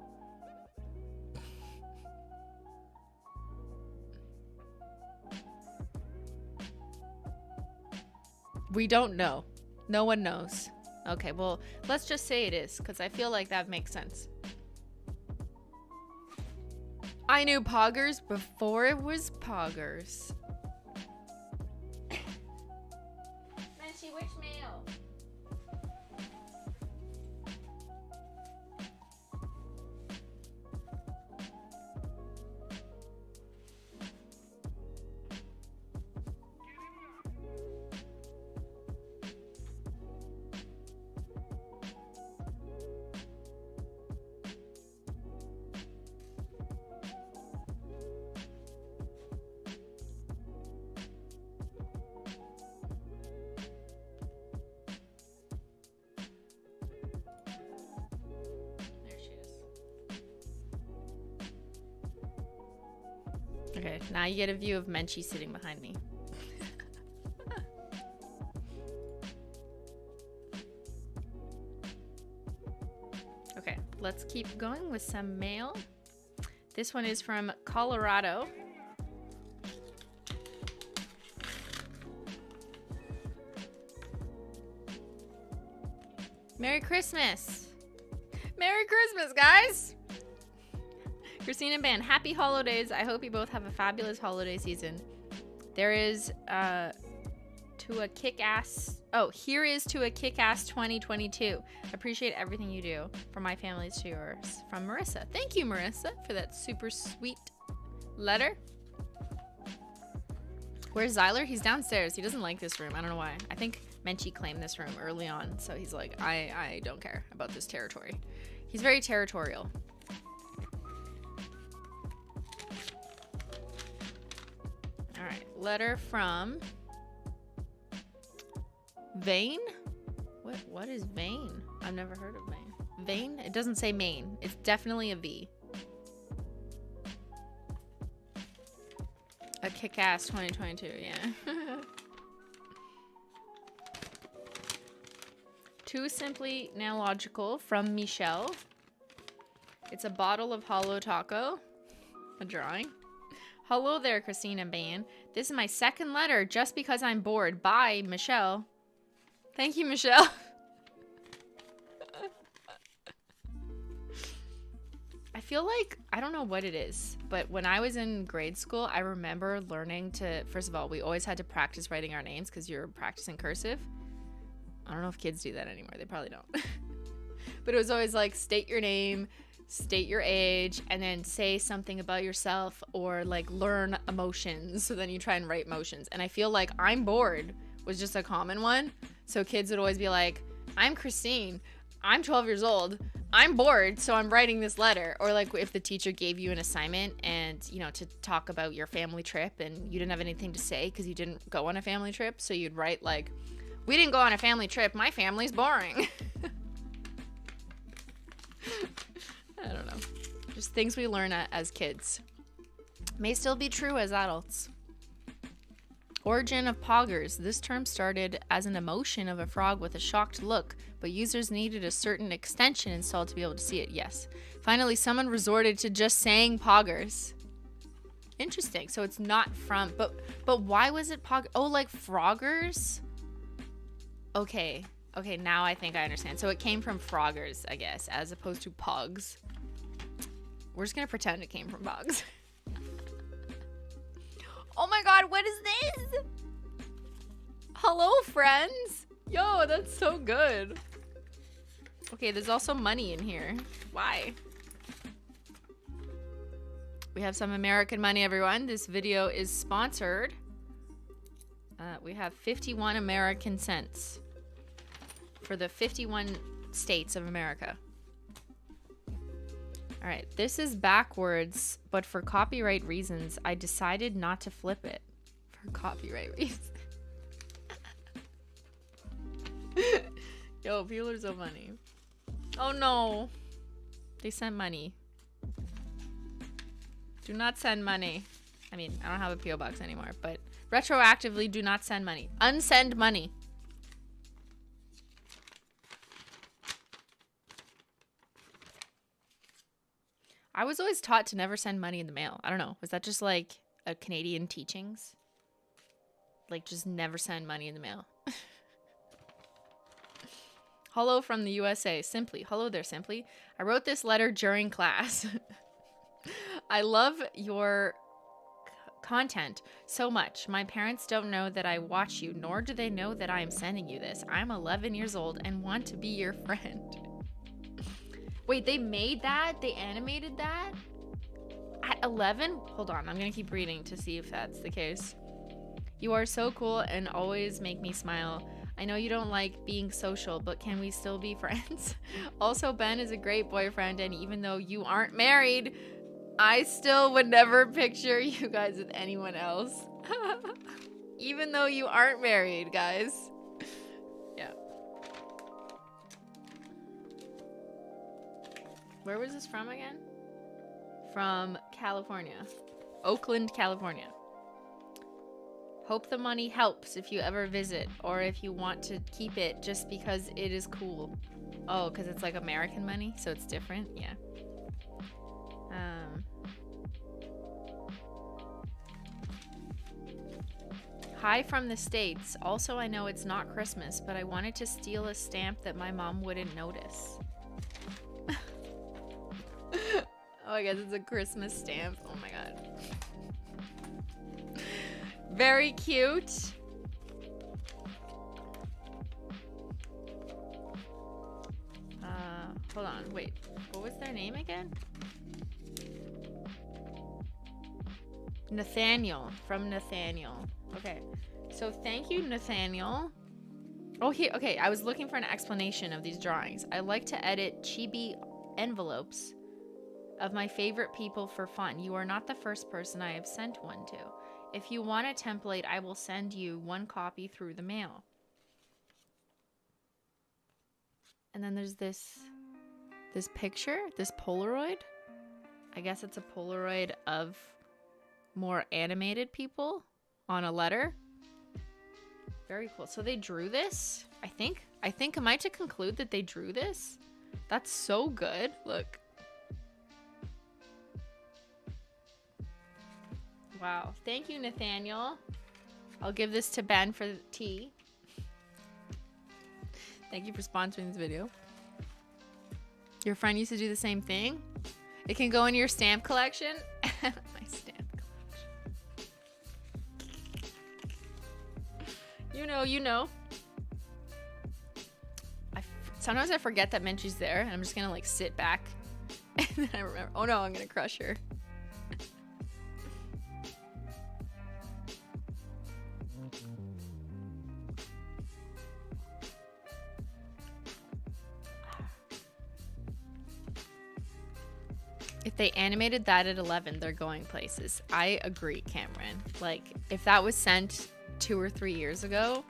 We don't know. No one knows. Okay, well, let's just say it is, because I feel like that makes sense. I knew Poggers before it was Poggers. Menchie, which mail? Okay, now you get a view of Menchie sitting behind me. Okay, let's keep going with some mail. This one is from Colorado. Merry Christmas! Merry Christmas, guys! Christine and Beyyyn, happy holidays. I hope you both have a fabulous holiday season. There is to a kick-ass... Oh, here is to a kick-ass 2022. Appreciate everything you do. From my family to yours. From Marissa. Thank you, Marissa, for that super sweet letter. Where's Zyler? He's downstairs. He doesn't like this room. I don't know why. I think Menchie claimed this room early on, so he's like, I don't care about this territory. He's very territorial. All right, letter from Beyyyn. What is Beyyyn? I've never heard of Beyyyn. Beyyyn? It doesn't say Maine. It's definitely a V. A kick-ass 2022, yeah. To Simplymaillogical from Michelle. It's a bottle of Holo Taco. A drawing. Hello there, Christine and Beyyyn. This is my second letter just because I'm bored. Bye, Michelle. Thank you, Michelle. I feel like, I don't know what it is, but when I was in grade school, I remember learning to, first of all, we always had to practice writing our names because you're practicing cursive. I don't know if kids do that anymore. They probably don't. But it was always like, state your name, state your age, and then say something about yourself, or like learn emotions. So then you try and write motions. And I feel like I'm bored was just a common one. So kids would always be like, I'm Christine. I'm 12 years old. I'm bored, so I'm writing this letter. Or like if the teacher gave you an assignment and, you know, to talk about your family trip and you didn't have anything to say because you didn't go on a family trip. So you'd write like, we didn't go on a family trip. My family's boring. I don't know. Just things we learn as kids. May still be true as adults. Origin of Poggers. This term started as an emotion of a frog with a shocked look, but users needed a certain extension installed to be able to see it. Yes. Finally, someone resorted to just saying Poggers. Interesting. So it's not from, but why was it Pog? Oh, like Froggers? Okay. Okay, now I think I understand. So it came from Froggers, I guess, as opposed to Pogs. We're just gonna pretend it came from Pogs. Oh my god, what is this? Hello, friends. Yo, that's so good. Okay, there's also money in here. Why? We have some American money, everyone. This video is sponsored. We have 51 American cents for the 51 states of America. All right, this is backwards, but for copyright reasons, I decided not to flip it. For copyright reasons. Yo, people are so funny. Oh no. They sent money. Do not send money. I mean, I don't have a P.O. box anymore, but retroactively do not send money. Unsend money. I was always taught to never send money in the mail. I don't know. Was that just like a Canadian teachings? Like just never send money in the mail. Holo from the USA. Simply. Holo there, Simply. I wrote this letter during class. I love your content so much. My parents don't know that I watch you, nor do they know that I am sending you this. I'm 11 years old and want to be your friend. Wait, they made that? They animated that? At 11? Hold on, I'm gonna keep reading to see if that's the case. You are so cool and always make me smile. I know you don't like being social, but can we still be friends? Also, Ben is a great boyfriend, and even though you aren't married, I still would never picture you guys with anyone else. Even though you aren't married, guys. Yeah. Where was this from again? From California. Oakland, California. Hope the money helps if you ever visit, or if you want to keep it just because it is cool. Oh, because it's like American money, so it's different? Yeah. Hi from the States. Also, I know it's not Christmas, but I wanted to steal a stamp that my mom wouldn't notice. Oh, I guess it's a Christmas stamp. Oh my god. Very cute. Hold on. Wait. What was their name again? Nathaniel. From Nathaniel. Okay. So thank you, Nathaniel. Oh, here. Okay. I was looking for an explanation of these drawings. I like to edit chibi envelopes of my favorite people for fun. You are not the first person I have sent one to. If you want a template, I will send you one copy through the mail. And then there's this picture, this Polaroid. I guess it's a Polaroid of more animated people on a letter. Very cool. So they drew this, I think. Am I to conclude that they drew this? That's so good. Look. Wow. Thank you, Nathaniel. I'll give this to Ben for tea. Thank you for sponsoring this video. Your friend used to do the same thing? It can go in your stamp collection. My stamp collection. You know. Sometimes I forget that Menchie's there, and I'm just gonna like sit back. And then I remember, oh no, I'm gonna crush her. If they animated that at 11, they're going places. I agree, Cameron. Like, if that was sent 2 or 3 years ago,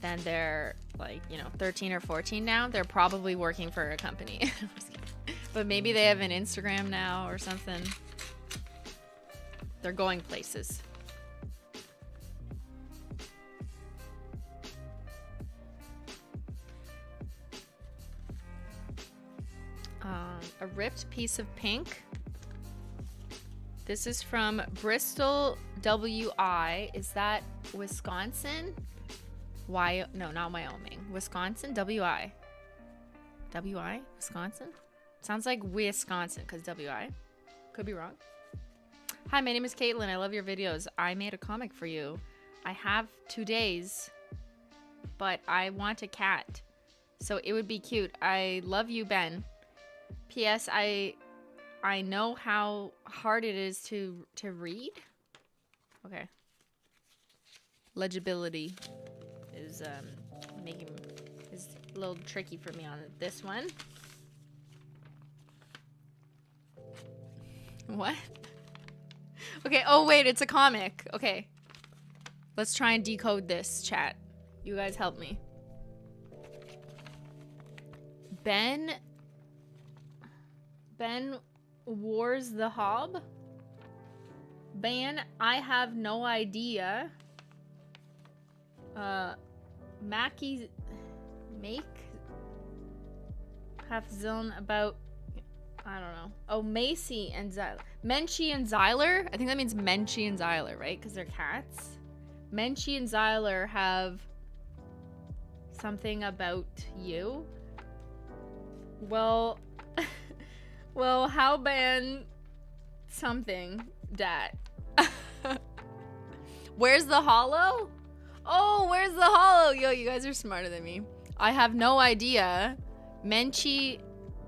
then they're like, 13 or 14 now. They're probably working for a company. But maybe they have an Instagram now or something. They're going places. A ripped piece of pink. This is from Bristol, WI. Is that Wisconsin? No, not Wyoming. Wisconsin, WI. WI? Wisconsin? Sounds like Wisconsin, because WI. Could be wrong. Hi, my name is Caitlin. I love your videos. I made a comic for you. I have 2 days, but I want a cat. So it would be cute. I love you, Ben. P.S. I know how hard it is to read. Okay. Legibility is a little tricky for me on this one. What? Okay, oh wait, it's a comic. Okay. Let's try and decode this, chat. You guys help me. Ben wars the hob. Ben, I have no idea. Mackie make have zone about I don't know. Oh, Macy and Zyler. Menchie and Zyler? I think that means Menchie and Zyler, right? Because they're cats. Menchie and Zyler have something about you. Well, well, how ban something dat? Where's the holo? Oh, where's the holo? Yo, you guys are smarter than me. I have no idea. Menchie,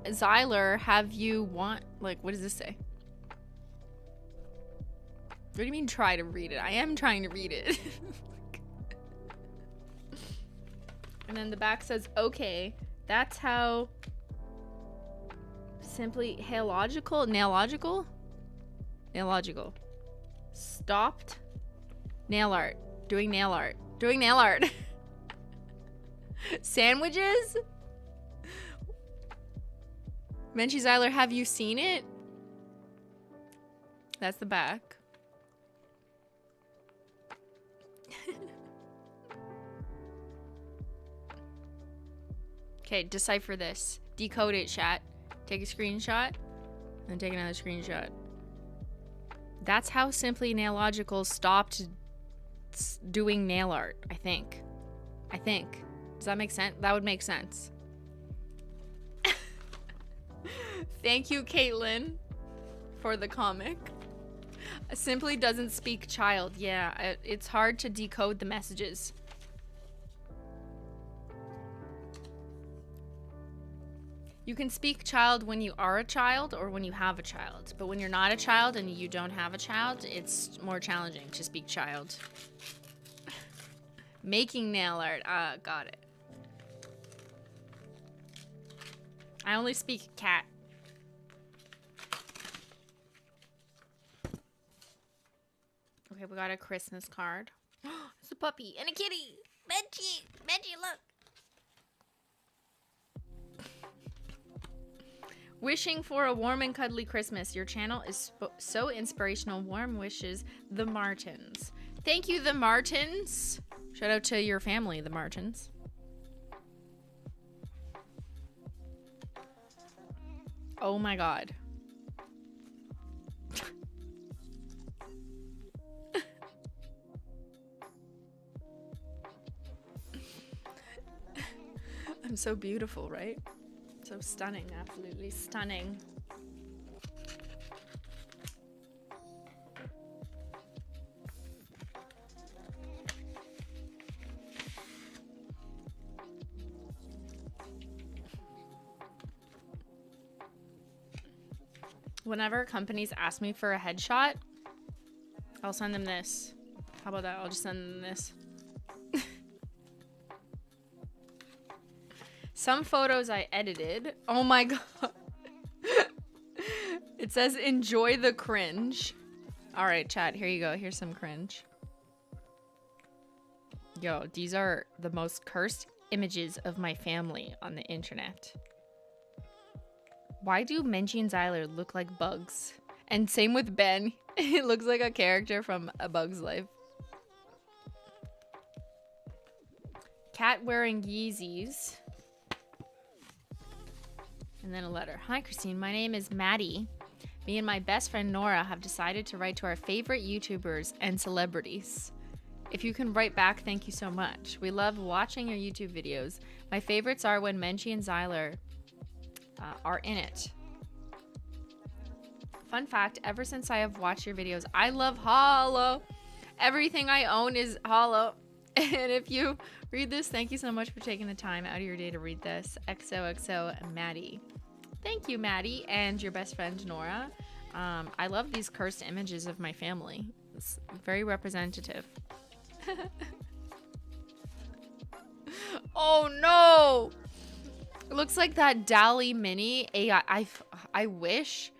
Zyler, have you want, like, what does this say? What do you mean try to read it? I am trying to read it. And then the back says, okay, that's how Simplymaillogical? Naillogical. Stopped nail art. Doing nail art. Doing nail art. Sandwiches? Menchie Zyler, have you seen it? That's the back. Okay, decipher this. Decode it, chat. Take a screenshot, and take another screenshot. That's how Simplymaillogical stopped doing nail art, I think. Does that make sense? That would make sense. Thank you, Caitlin, for the comic. Simply doesn't speak child. Yeah, it's hard to decode the messages. You can speak child when you are a child or when you have a child. But when you're not a child and you don't have a child, it's more challenging to speak child. Making nail art. Got it. I only speak cat. Okay, we got a Christmas card. It's a puppy and a kitty. Menchie, look. Wishing for a warm and cuddly Christmas. Your channel is so inspirational. Warm wishes, the Martins. Thank you, the Martins. Shout out to your family, the Martins. Oh my God. I'm so beautiful, right? So stunning, absolutely stunning. Whenever companies ask me for a headshot, I'll send them this. How about that? I'll just send them this. Some photos I edited. Oh my God. It says enjoy the cringe. All right, chat, here you go. Here's some cringe. Yo, these are the most cursed images of my family on the internet. Why do Menchie and Zyler look like bugs? And same with Ben. It looks like a character from A Bug's Life. Cat wearing Yeezys. And then a letter. Hi, Christine. My name is Maddie. Me and my best friend Nora have decided to write to our favorite YouTubers and celebrities. If you can write back, thank you so much. We love watching your YouTube videos. My favorites are when Menchie and Zyler are in it. Fun fact, ever since I have watched your videos, I love Holo. Everything I own is Holo. And if you read this, thank you so much for taking the time out of your day to read this. XOXO Maddie. Thank you, Maddie, and your best friend, Nora. I love these cursed images of my family. It's very representative. Oh, no! It looks like that Dall-E mini AI. I wish.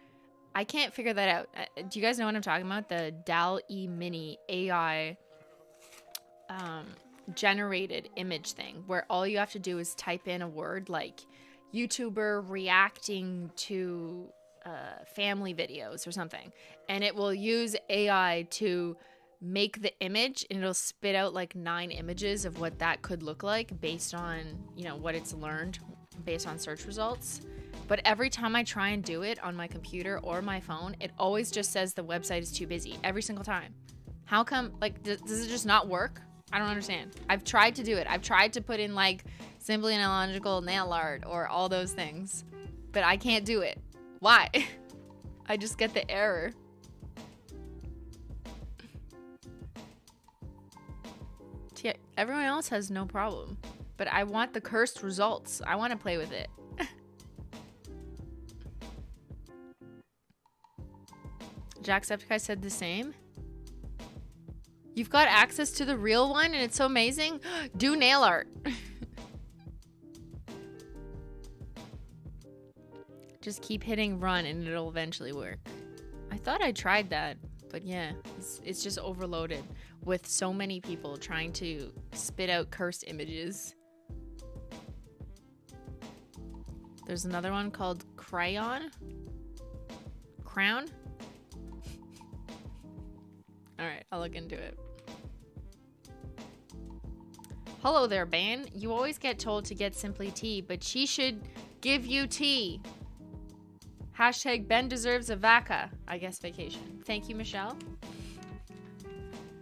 I can't figure that out. Do you guys know what I'm talking about? The Dall-E mini AI generated image thing where all you have to do is type in a word like YouTuber reacting to family videos or something, and it will use AI to make the image, and it'll spit out like 9 images of what that could look like based on, you know, what it's learned based on search results. But every time I try and do it on my computer or my phone, it always just says the website is too busy every single time. How come, like, does it just not work? I don't understand. I've tried to do it. I've tried to put in like SimplyMailogical nail art or all those things, but I can't do it. Why? I just get the error. Yeah, everyone else has no problem, but I want the cursed results. I want to play with it. Jacksepticeye said the same. You've got access to the real one and it's so amazing. Do nail art. Just keep hitting run and it'll eventually work. I thought I tried that, but yeah, it's just overloaded with so many people trying to spit out cursed images. There's another one called Crown. Alright, I'll look into it. Hello there, Beyyyn. You always get told to get Simply tea, but she should give you tea. Hashtag Ben deserves a vaca. I guess vacation. Thank you, Michelle.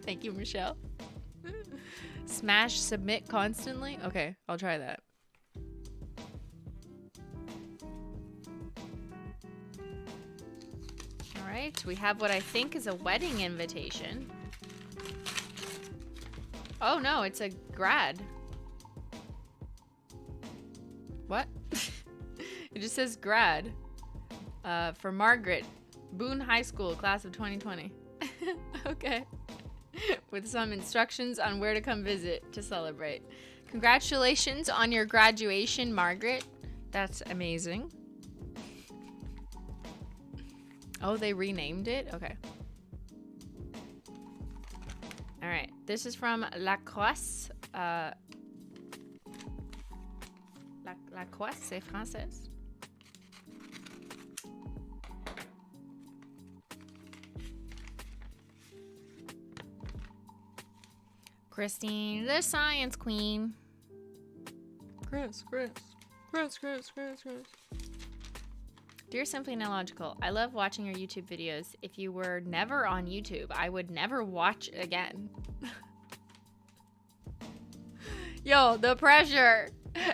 Thank you, Michelle. Smash submit constantly? Okay, I'll try that. Alright, we have what I think is a wedding invitation. Oh no, it's a grad. What? It just says grad. For Margaret, Boone High School, class of 2020. Okay. With some instructions on where to come visit to celebrate. Congratulations on your graduation, Margaret. That's amazing. Oh, they renamed it? Okay. Alright, this is from La Croix. La Croix, c'est française. Christine, the science queen. Chris. Dear SimplyMailogical, I love watching your YouTube videos. If you were never on YouTube, I would never watch again. Yo, the pressure.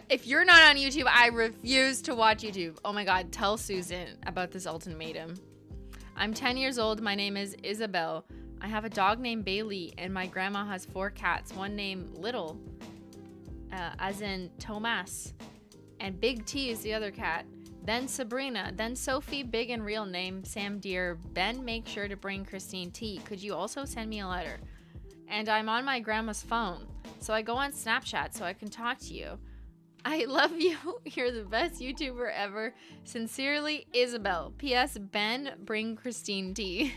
If you're not on YouTube, I refuse to watch YouTube. Oh my God, tell Susan about this ultimatum. I'm 10 years old. My name is Isabel. I have a dog named Bailey, and my grandma has 4 cats. One named Little, as in Tomas, and Big T is the other cat. Then Sabrina, then Sophie, big and real name, Sam Deer, Ben, make sure to bring Christine tea. Could you also send me a letter? And I'm on my grandma's phone, so I go on Snapchat so I can talk to you. I love you. You're the best YouTuber ever. Sincerely, Isabel. P.S. Ben, bring Christine tea.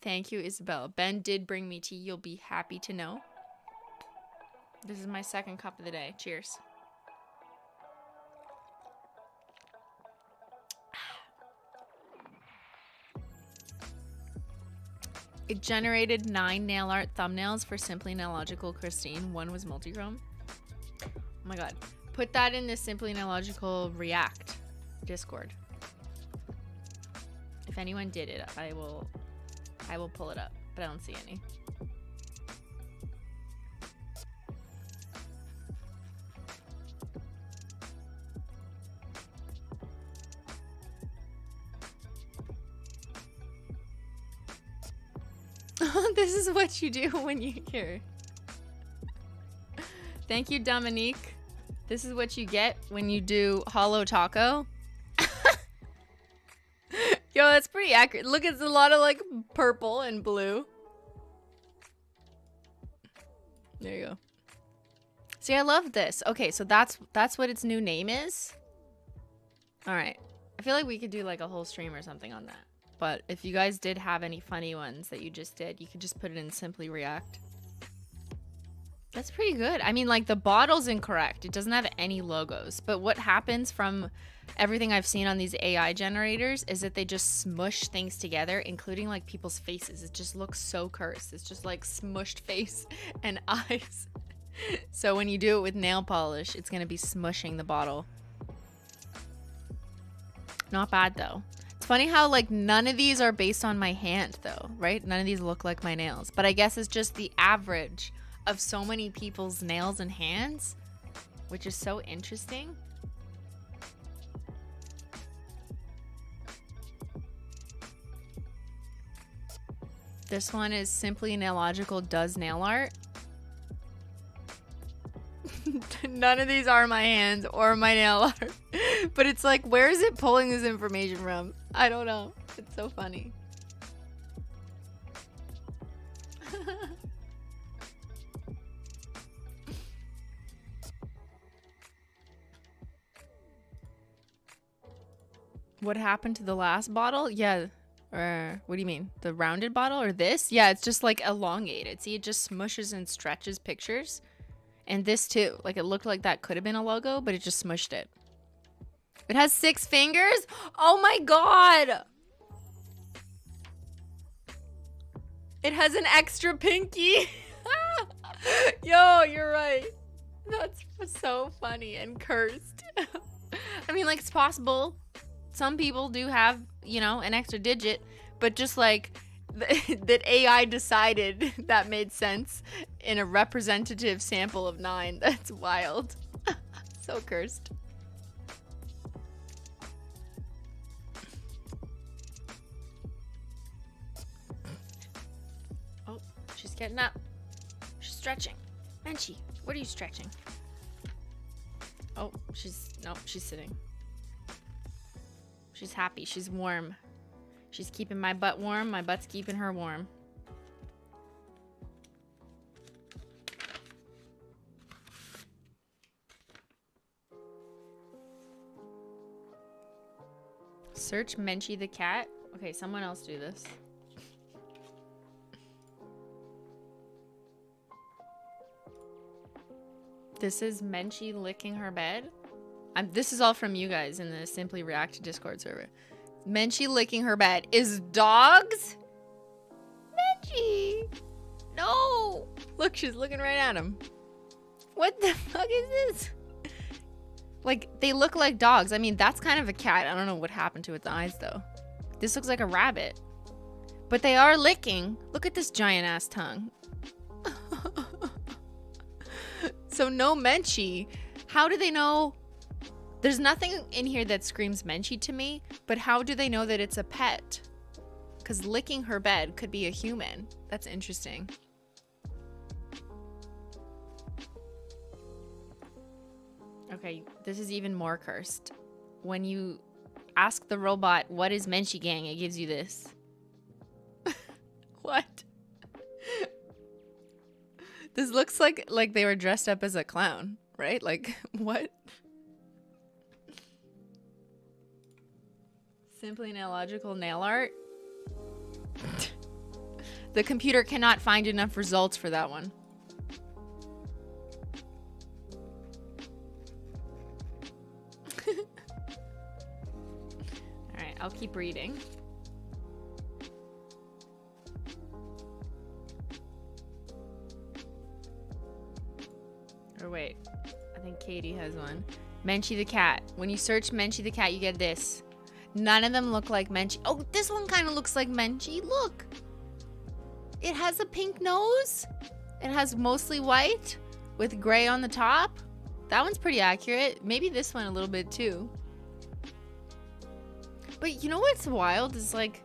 Thank you, Isabel. Ben did bring me tea. You'll be happy to know. This is my second cup of the day. Cheers. It generated 9 nail art thumbnails for SimplyMailogical Christine. 1 was multichrome. Oh my God. Put that in the SimplyMailogical React Discord. If anyone did it, I will pull it up, but I don't see any. This is what you do when you hear. Thank you, Dominique. This is what you get when you do Holo Taco. Yo, that's pretty accurate. Look, it's a lot of like purple and blue. There you go. See, I love this. Okay, so that's what its new name is. All right. I feel like we could do like a whole stream or something on that. But if you guys did have any funny ones that you just did, you could just put it in Simply React. That's pretty good. I mean, like, the bottle's incorrect. It doesn't have any logos. But what happens from everything I've seen on these AI generators is that they just smush things together, including, like, people's faces. It just looks so cursed. It's just, like, smushed face and eyes. So when you do it with nail polish, it's gonna be smushing the bottle. Not bad though. It's funny how like none of these are based on my hand though, right? None of these look like my nails, but I guess it's just the average of so many people's nails and hands, which is so interesting. This one is SimplyMailogical does nail art. None of these are my hands or my nail art. But it's like, where is it pulling this information from? I don't know. It's so funny. What happened to the last bottle? Yeah. Or what do you mean? The rounded bottle or this? Yeah, it's just like elongated. See, it just smushes and stretches pictures. And this too. Like it looked like that could have been a logo, but it just smushed it. It has 6 fingers? Oh my god! It has an extra pinky. Yo, you're right. That's so funny and cursed. I mean, like, it's possible. Some people do have, you know, an extra digit, but just like that AI decided that made sense in a representative sample of 9. That's wild. So cursed. Oh, she's getting up. She's stretching. Menchie, what are you stretching? Oh, she's sitting. She's happy. She's warm. She's keeping my butt warm. My butt's keeping her warm. Search Menchie the cat. Okay, someone else do this. This is Menchie licking her bed. This is all from you guys in the Simply React Discord server. Menchie licking her bed. Is dogs? Menchie! No! Look, she's looking right at him. What the fuck is this? Like, they look like dogs. I mean, that's kind of a cat. I don't know what happened to its eyes, though. This looks like a rabbit. But they are licking. Look at this giant-ass tongue. So no Menchie. How do they know? There's nothing in here that screams Menchie to me, but how do they know that it's a pet? Because licking her bed could be a human. That's interesting. Okay, this is even more cursed. When you ask the robot, what is Menchie Gang, it gives you this. What? This looks like they were dressed up as a clown, right? Like, what? SimplyMailogical nail art. The computer cannot find enough results for that one. Alright, I'll keep reading. Or wait, I think Katie has one. Menchie the cat. When you search Menchie the cat, you get this. None of them look like Menchie. Oh, this one kind of looks like Menchie. Look. It has a pink nose. It has mostly white with gray on the top. That one's pretty accurate. Maybe this one a little bit too. But you know what's wild is like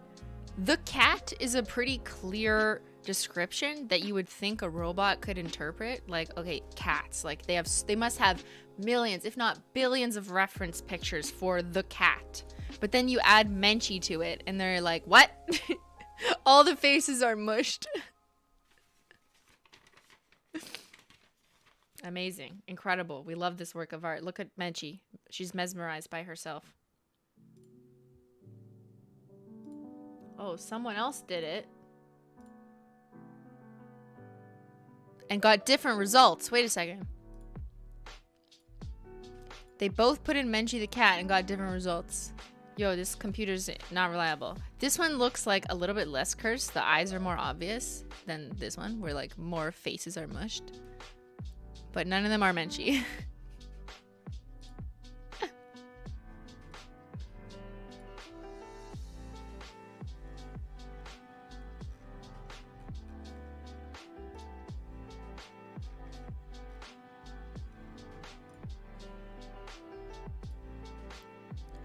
the cat is a pretty clear description that you would think a robot could interpret. Like, okay, cats, like they must have millions if not billions of reference pictures for the cat, but then you add Menchie to it and they're like, what? All the faces are mushed. Amazing, incredible. We love this work of art. Look at Menchie. She's mesmerized by herself. Oh, someone else did it and got different results. Wait a second. They both put in Menchie the cat and got different results. Yo, this computer's not reliable. This one looks like a little bit less cursed. The eyes are more obvious than this one, where like more faces are mushed. but none of them are Menchie.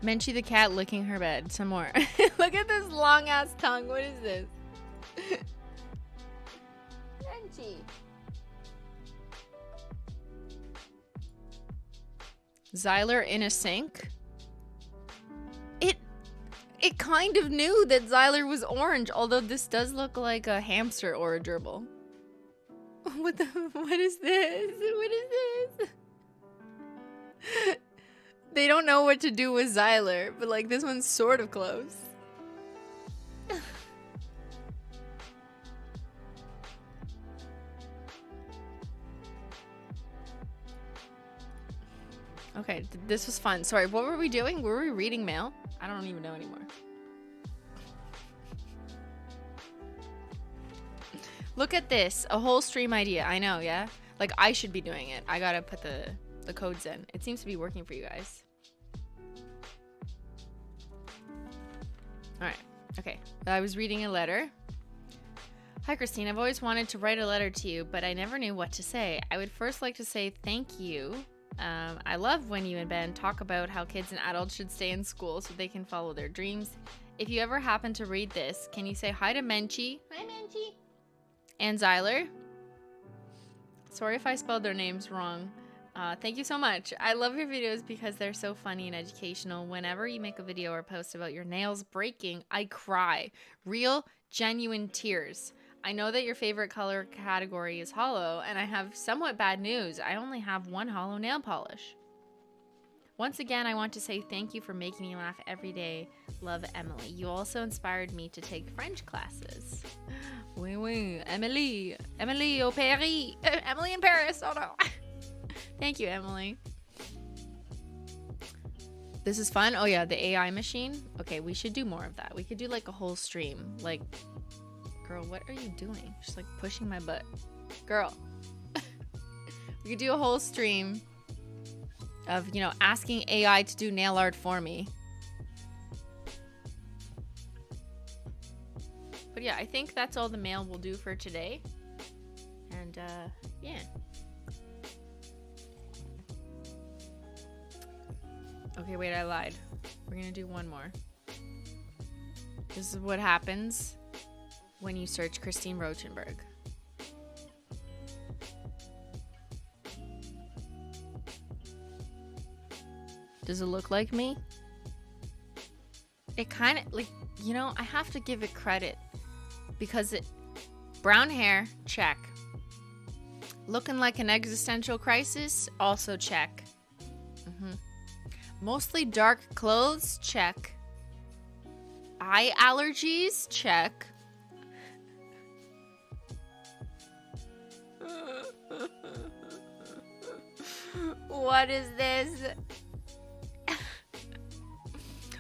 Menchie the cat licking her bed. Some more. Look at this long ass tongue. What is this? Menchie. Xyler in a sink. It kind of knew that Xyler was orange, although this does look like a hamster or a gerbil. What is this? What is this? They don't know what to do with Xyler, but like this one's sort of close. Okay, this was fun. Sorry, what were we doing? Were we reading mail? I don't even know anymore. Look at this. A whole stream idea. I know, yeah? Like, I should be doing it. I gotta put the codes in. It seems to be working for you guys. Alright. Okay. I was reading a letter. Hi, Christine. I've always wanted to write a letter to you, but I never knew what to say. I would first like to say thank you. I love when you and Ben talk about how kids and adults should stay in school so they can follow their dreams. If you ever happen to read this, can you say hi to Menchie? Hi, Menchie. And Xyler. Sorry if I spelled their names wrong. Thank you so much. I love your videos because they're so funny and educational. Whenever you make a video or post about your nails breaking, I cry. Real, genuine tears. I know that your favorite color category is holo, and I have somewhat bad news. I only have one holo nail polish. Once again, I want to say thank you for making me laugh every day. Love, Emily. You also inspired me to take French classes. Oui, oui. Emily. Emily au Paris. Emily in Paris. Oh, no. Thank you, Emily. This is fun. Oh, yeah, the AI machine. Okay, we should do more of that. We could do, like, a whole stream. Like, girl, what are you doing? She's, like, pushing my butt. Girl. We could do a whole stream of, you know, asking AI to do nail art for me. But yeah, I think that's all the mail we'll do for today. And, yeah. Okay, wait, I lied. We're gonna do one more. This is what happens when you search Christine Rochenberg. Does it look like me? It kind of, like, you know, I have to give it credit because it, brown hair, check. Looking like an existential crisis, also check. Mostly dark clothes, check. Eye allergies, check. What is this?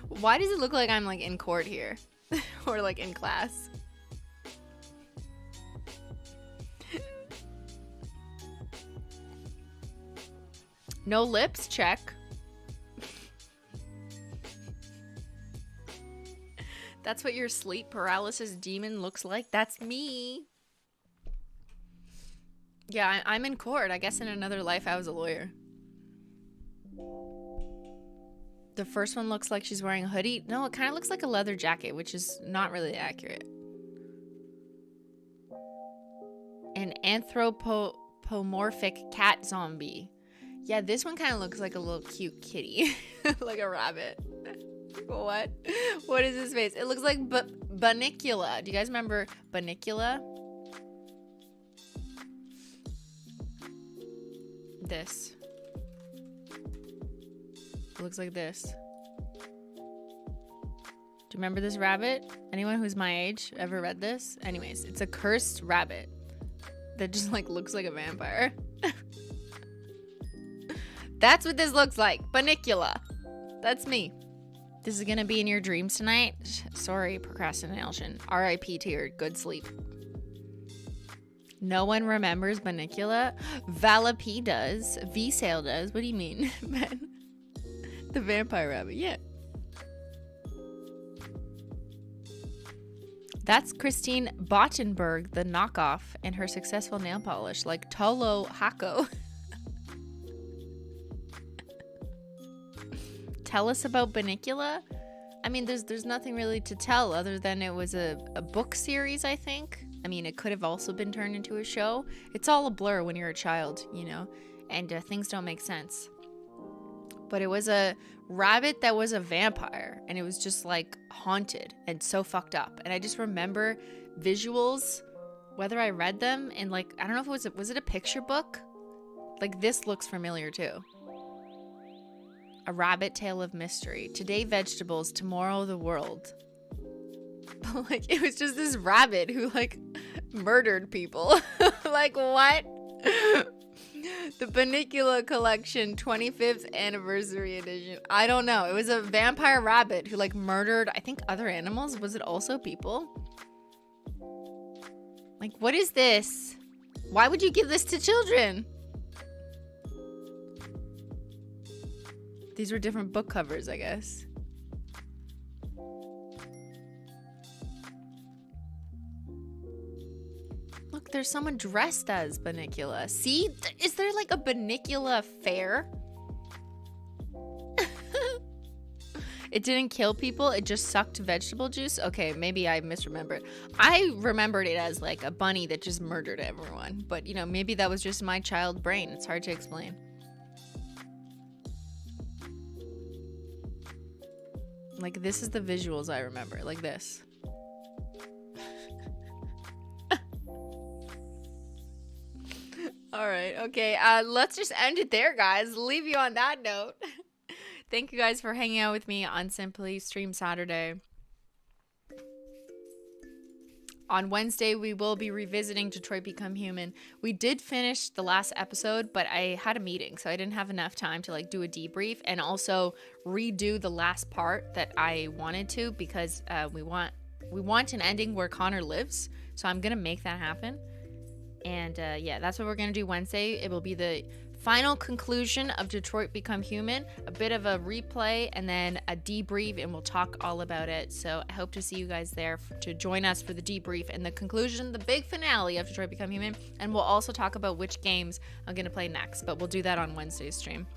Why does it look like I'm like in court here? Or like in class? No lips, check. That's what your sleep paralysis demon looks like? That's me. Yeah, I'm in court. I guess in another life I was a lawyer. The first one looks like she's wearing a hoodie. No, it kind of looks like a leather jacket, which is not really accurate. An anthropomorphic cat zombie. Yeah, this one kind of looks like a little cute kitty. Like a rabbit. What? What is his face? It looks like Bunnicula. Do you guys remember Bunnicula? This. It looks like this. Do you remember this rabbit? Anyone who's my age ever read this? Anyways, it's a cursed rabbit that just like looks like a vampire. That's what this looks like. Bunnicula. That's me. This is gonna be in your dreams tonight. Sorry, procrastination. R.I.P. to your good sleep. No one remembers Bunnicula. Valapy does. V-Sale does. What do you mean, man? The vampire rabbit, yeah. That's Christine Bottenberg, the knockoff, and her successful nail polish, like Holo Taco. Tell us about Bunnicula. I mean, there's nothing really to tell other than it was a book series, I think. I mean, it could have also been turned into a show. It's all a blur when you're a child, you know, and things don't make sense. But it was a rabbit that was a vampire, and it was just like haunted and so fucked up. And I just remember visuals, whether I read them in like, I don't know if was it a picture book? Like this looks familiar too. A rabbit tale of mystery. Today vegetables, tomorrow the world. Like it was just this rabbit who like murdered people. Like what? The Bunnicula Collection 25th Anniversary Edition. I don't know. It was a vampire rabbit who like murdered, I think, other animals. Was it also people? Like, what is this? Why would you give this to children? These were different book covers, I guess. Look, there's someone dressed as Bunnicula. See? Is there like a Bunnicula fair? It didn't kill people. It just sucked vegetable juice. Okay, maybe I misremembered. I remembered it as like a bunny that just murdered everyone. But, you know, maybe that was just my child brain. It's hard to explain. Like, this is the visuals I remember. Like this. All right. Okay. Let's just end it there, guys. Leave you on that note. Thank you guys for hanging out with me on Simply Stream Saturday. On Wednesday, we will be revisiting Detroit Become Human. We did finish the last episode, but I had a meeting, so I didn't have enough time to like do a debrief and also redo the last part that I wanted to, because we want an ending where Connor lives. So I'm gonna make that happen. And yeah, that's what we're gonna do Wednesday. It will be the final conclusion of Detroit Become Human, a bit of a replay, and then a debrief, and we'll talk all about it. So I hope to see you guys there to join us for the debrief and the conclusion, the big finale of Detroit Become Human. And we'll also talk about which games I'm going to play next, but we'll do that on Wednesday's stream.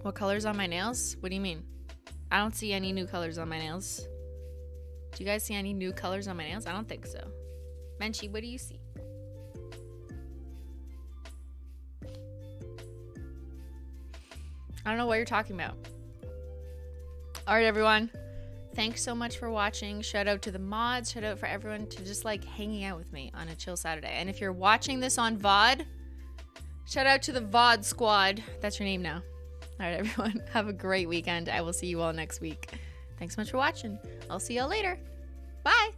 What colors on my nails? What do you mean? I don't see any new colors on my nails. Do you guys see any new colors on my nails? I don't think so. Menchie, what do you see? I don't know what you're talking about. All right, everyone. Thanks so much for watching. Shout out to the mods. Shout out for everyone to just like hanging out with me on a chill Saturday. And if you're watching this on VOD, shout out to the VOD squad. That's your name now. All right, everyone. Have a great weekend. I will see you all next week. Thanks so much for watching. I'll see y'all later. Bye.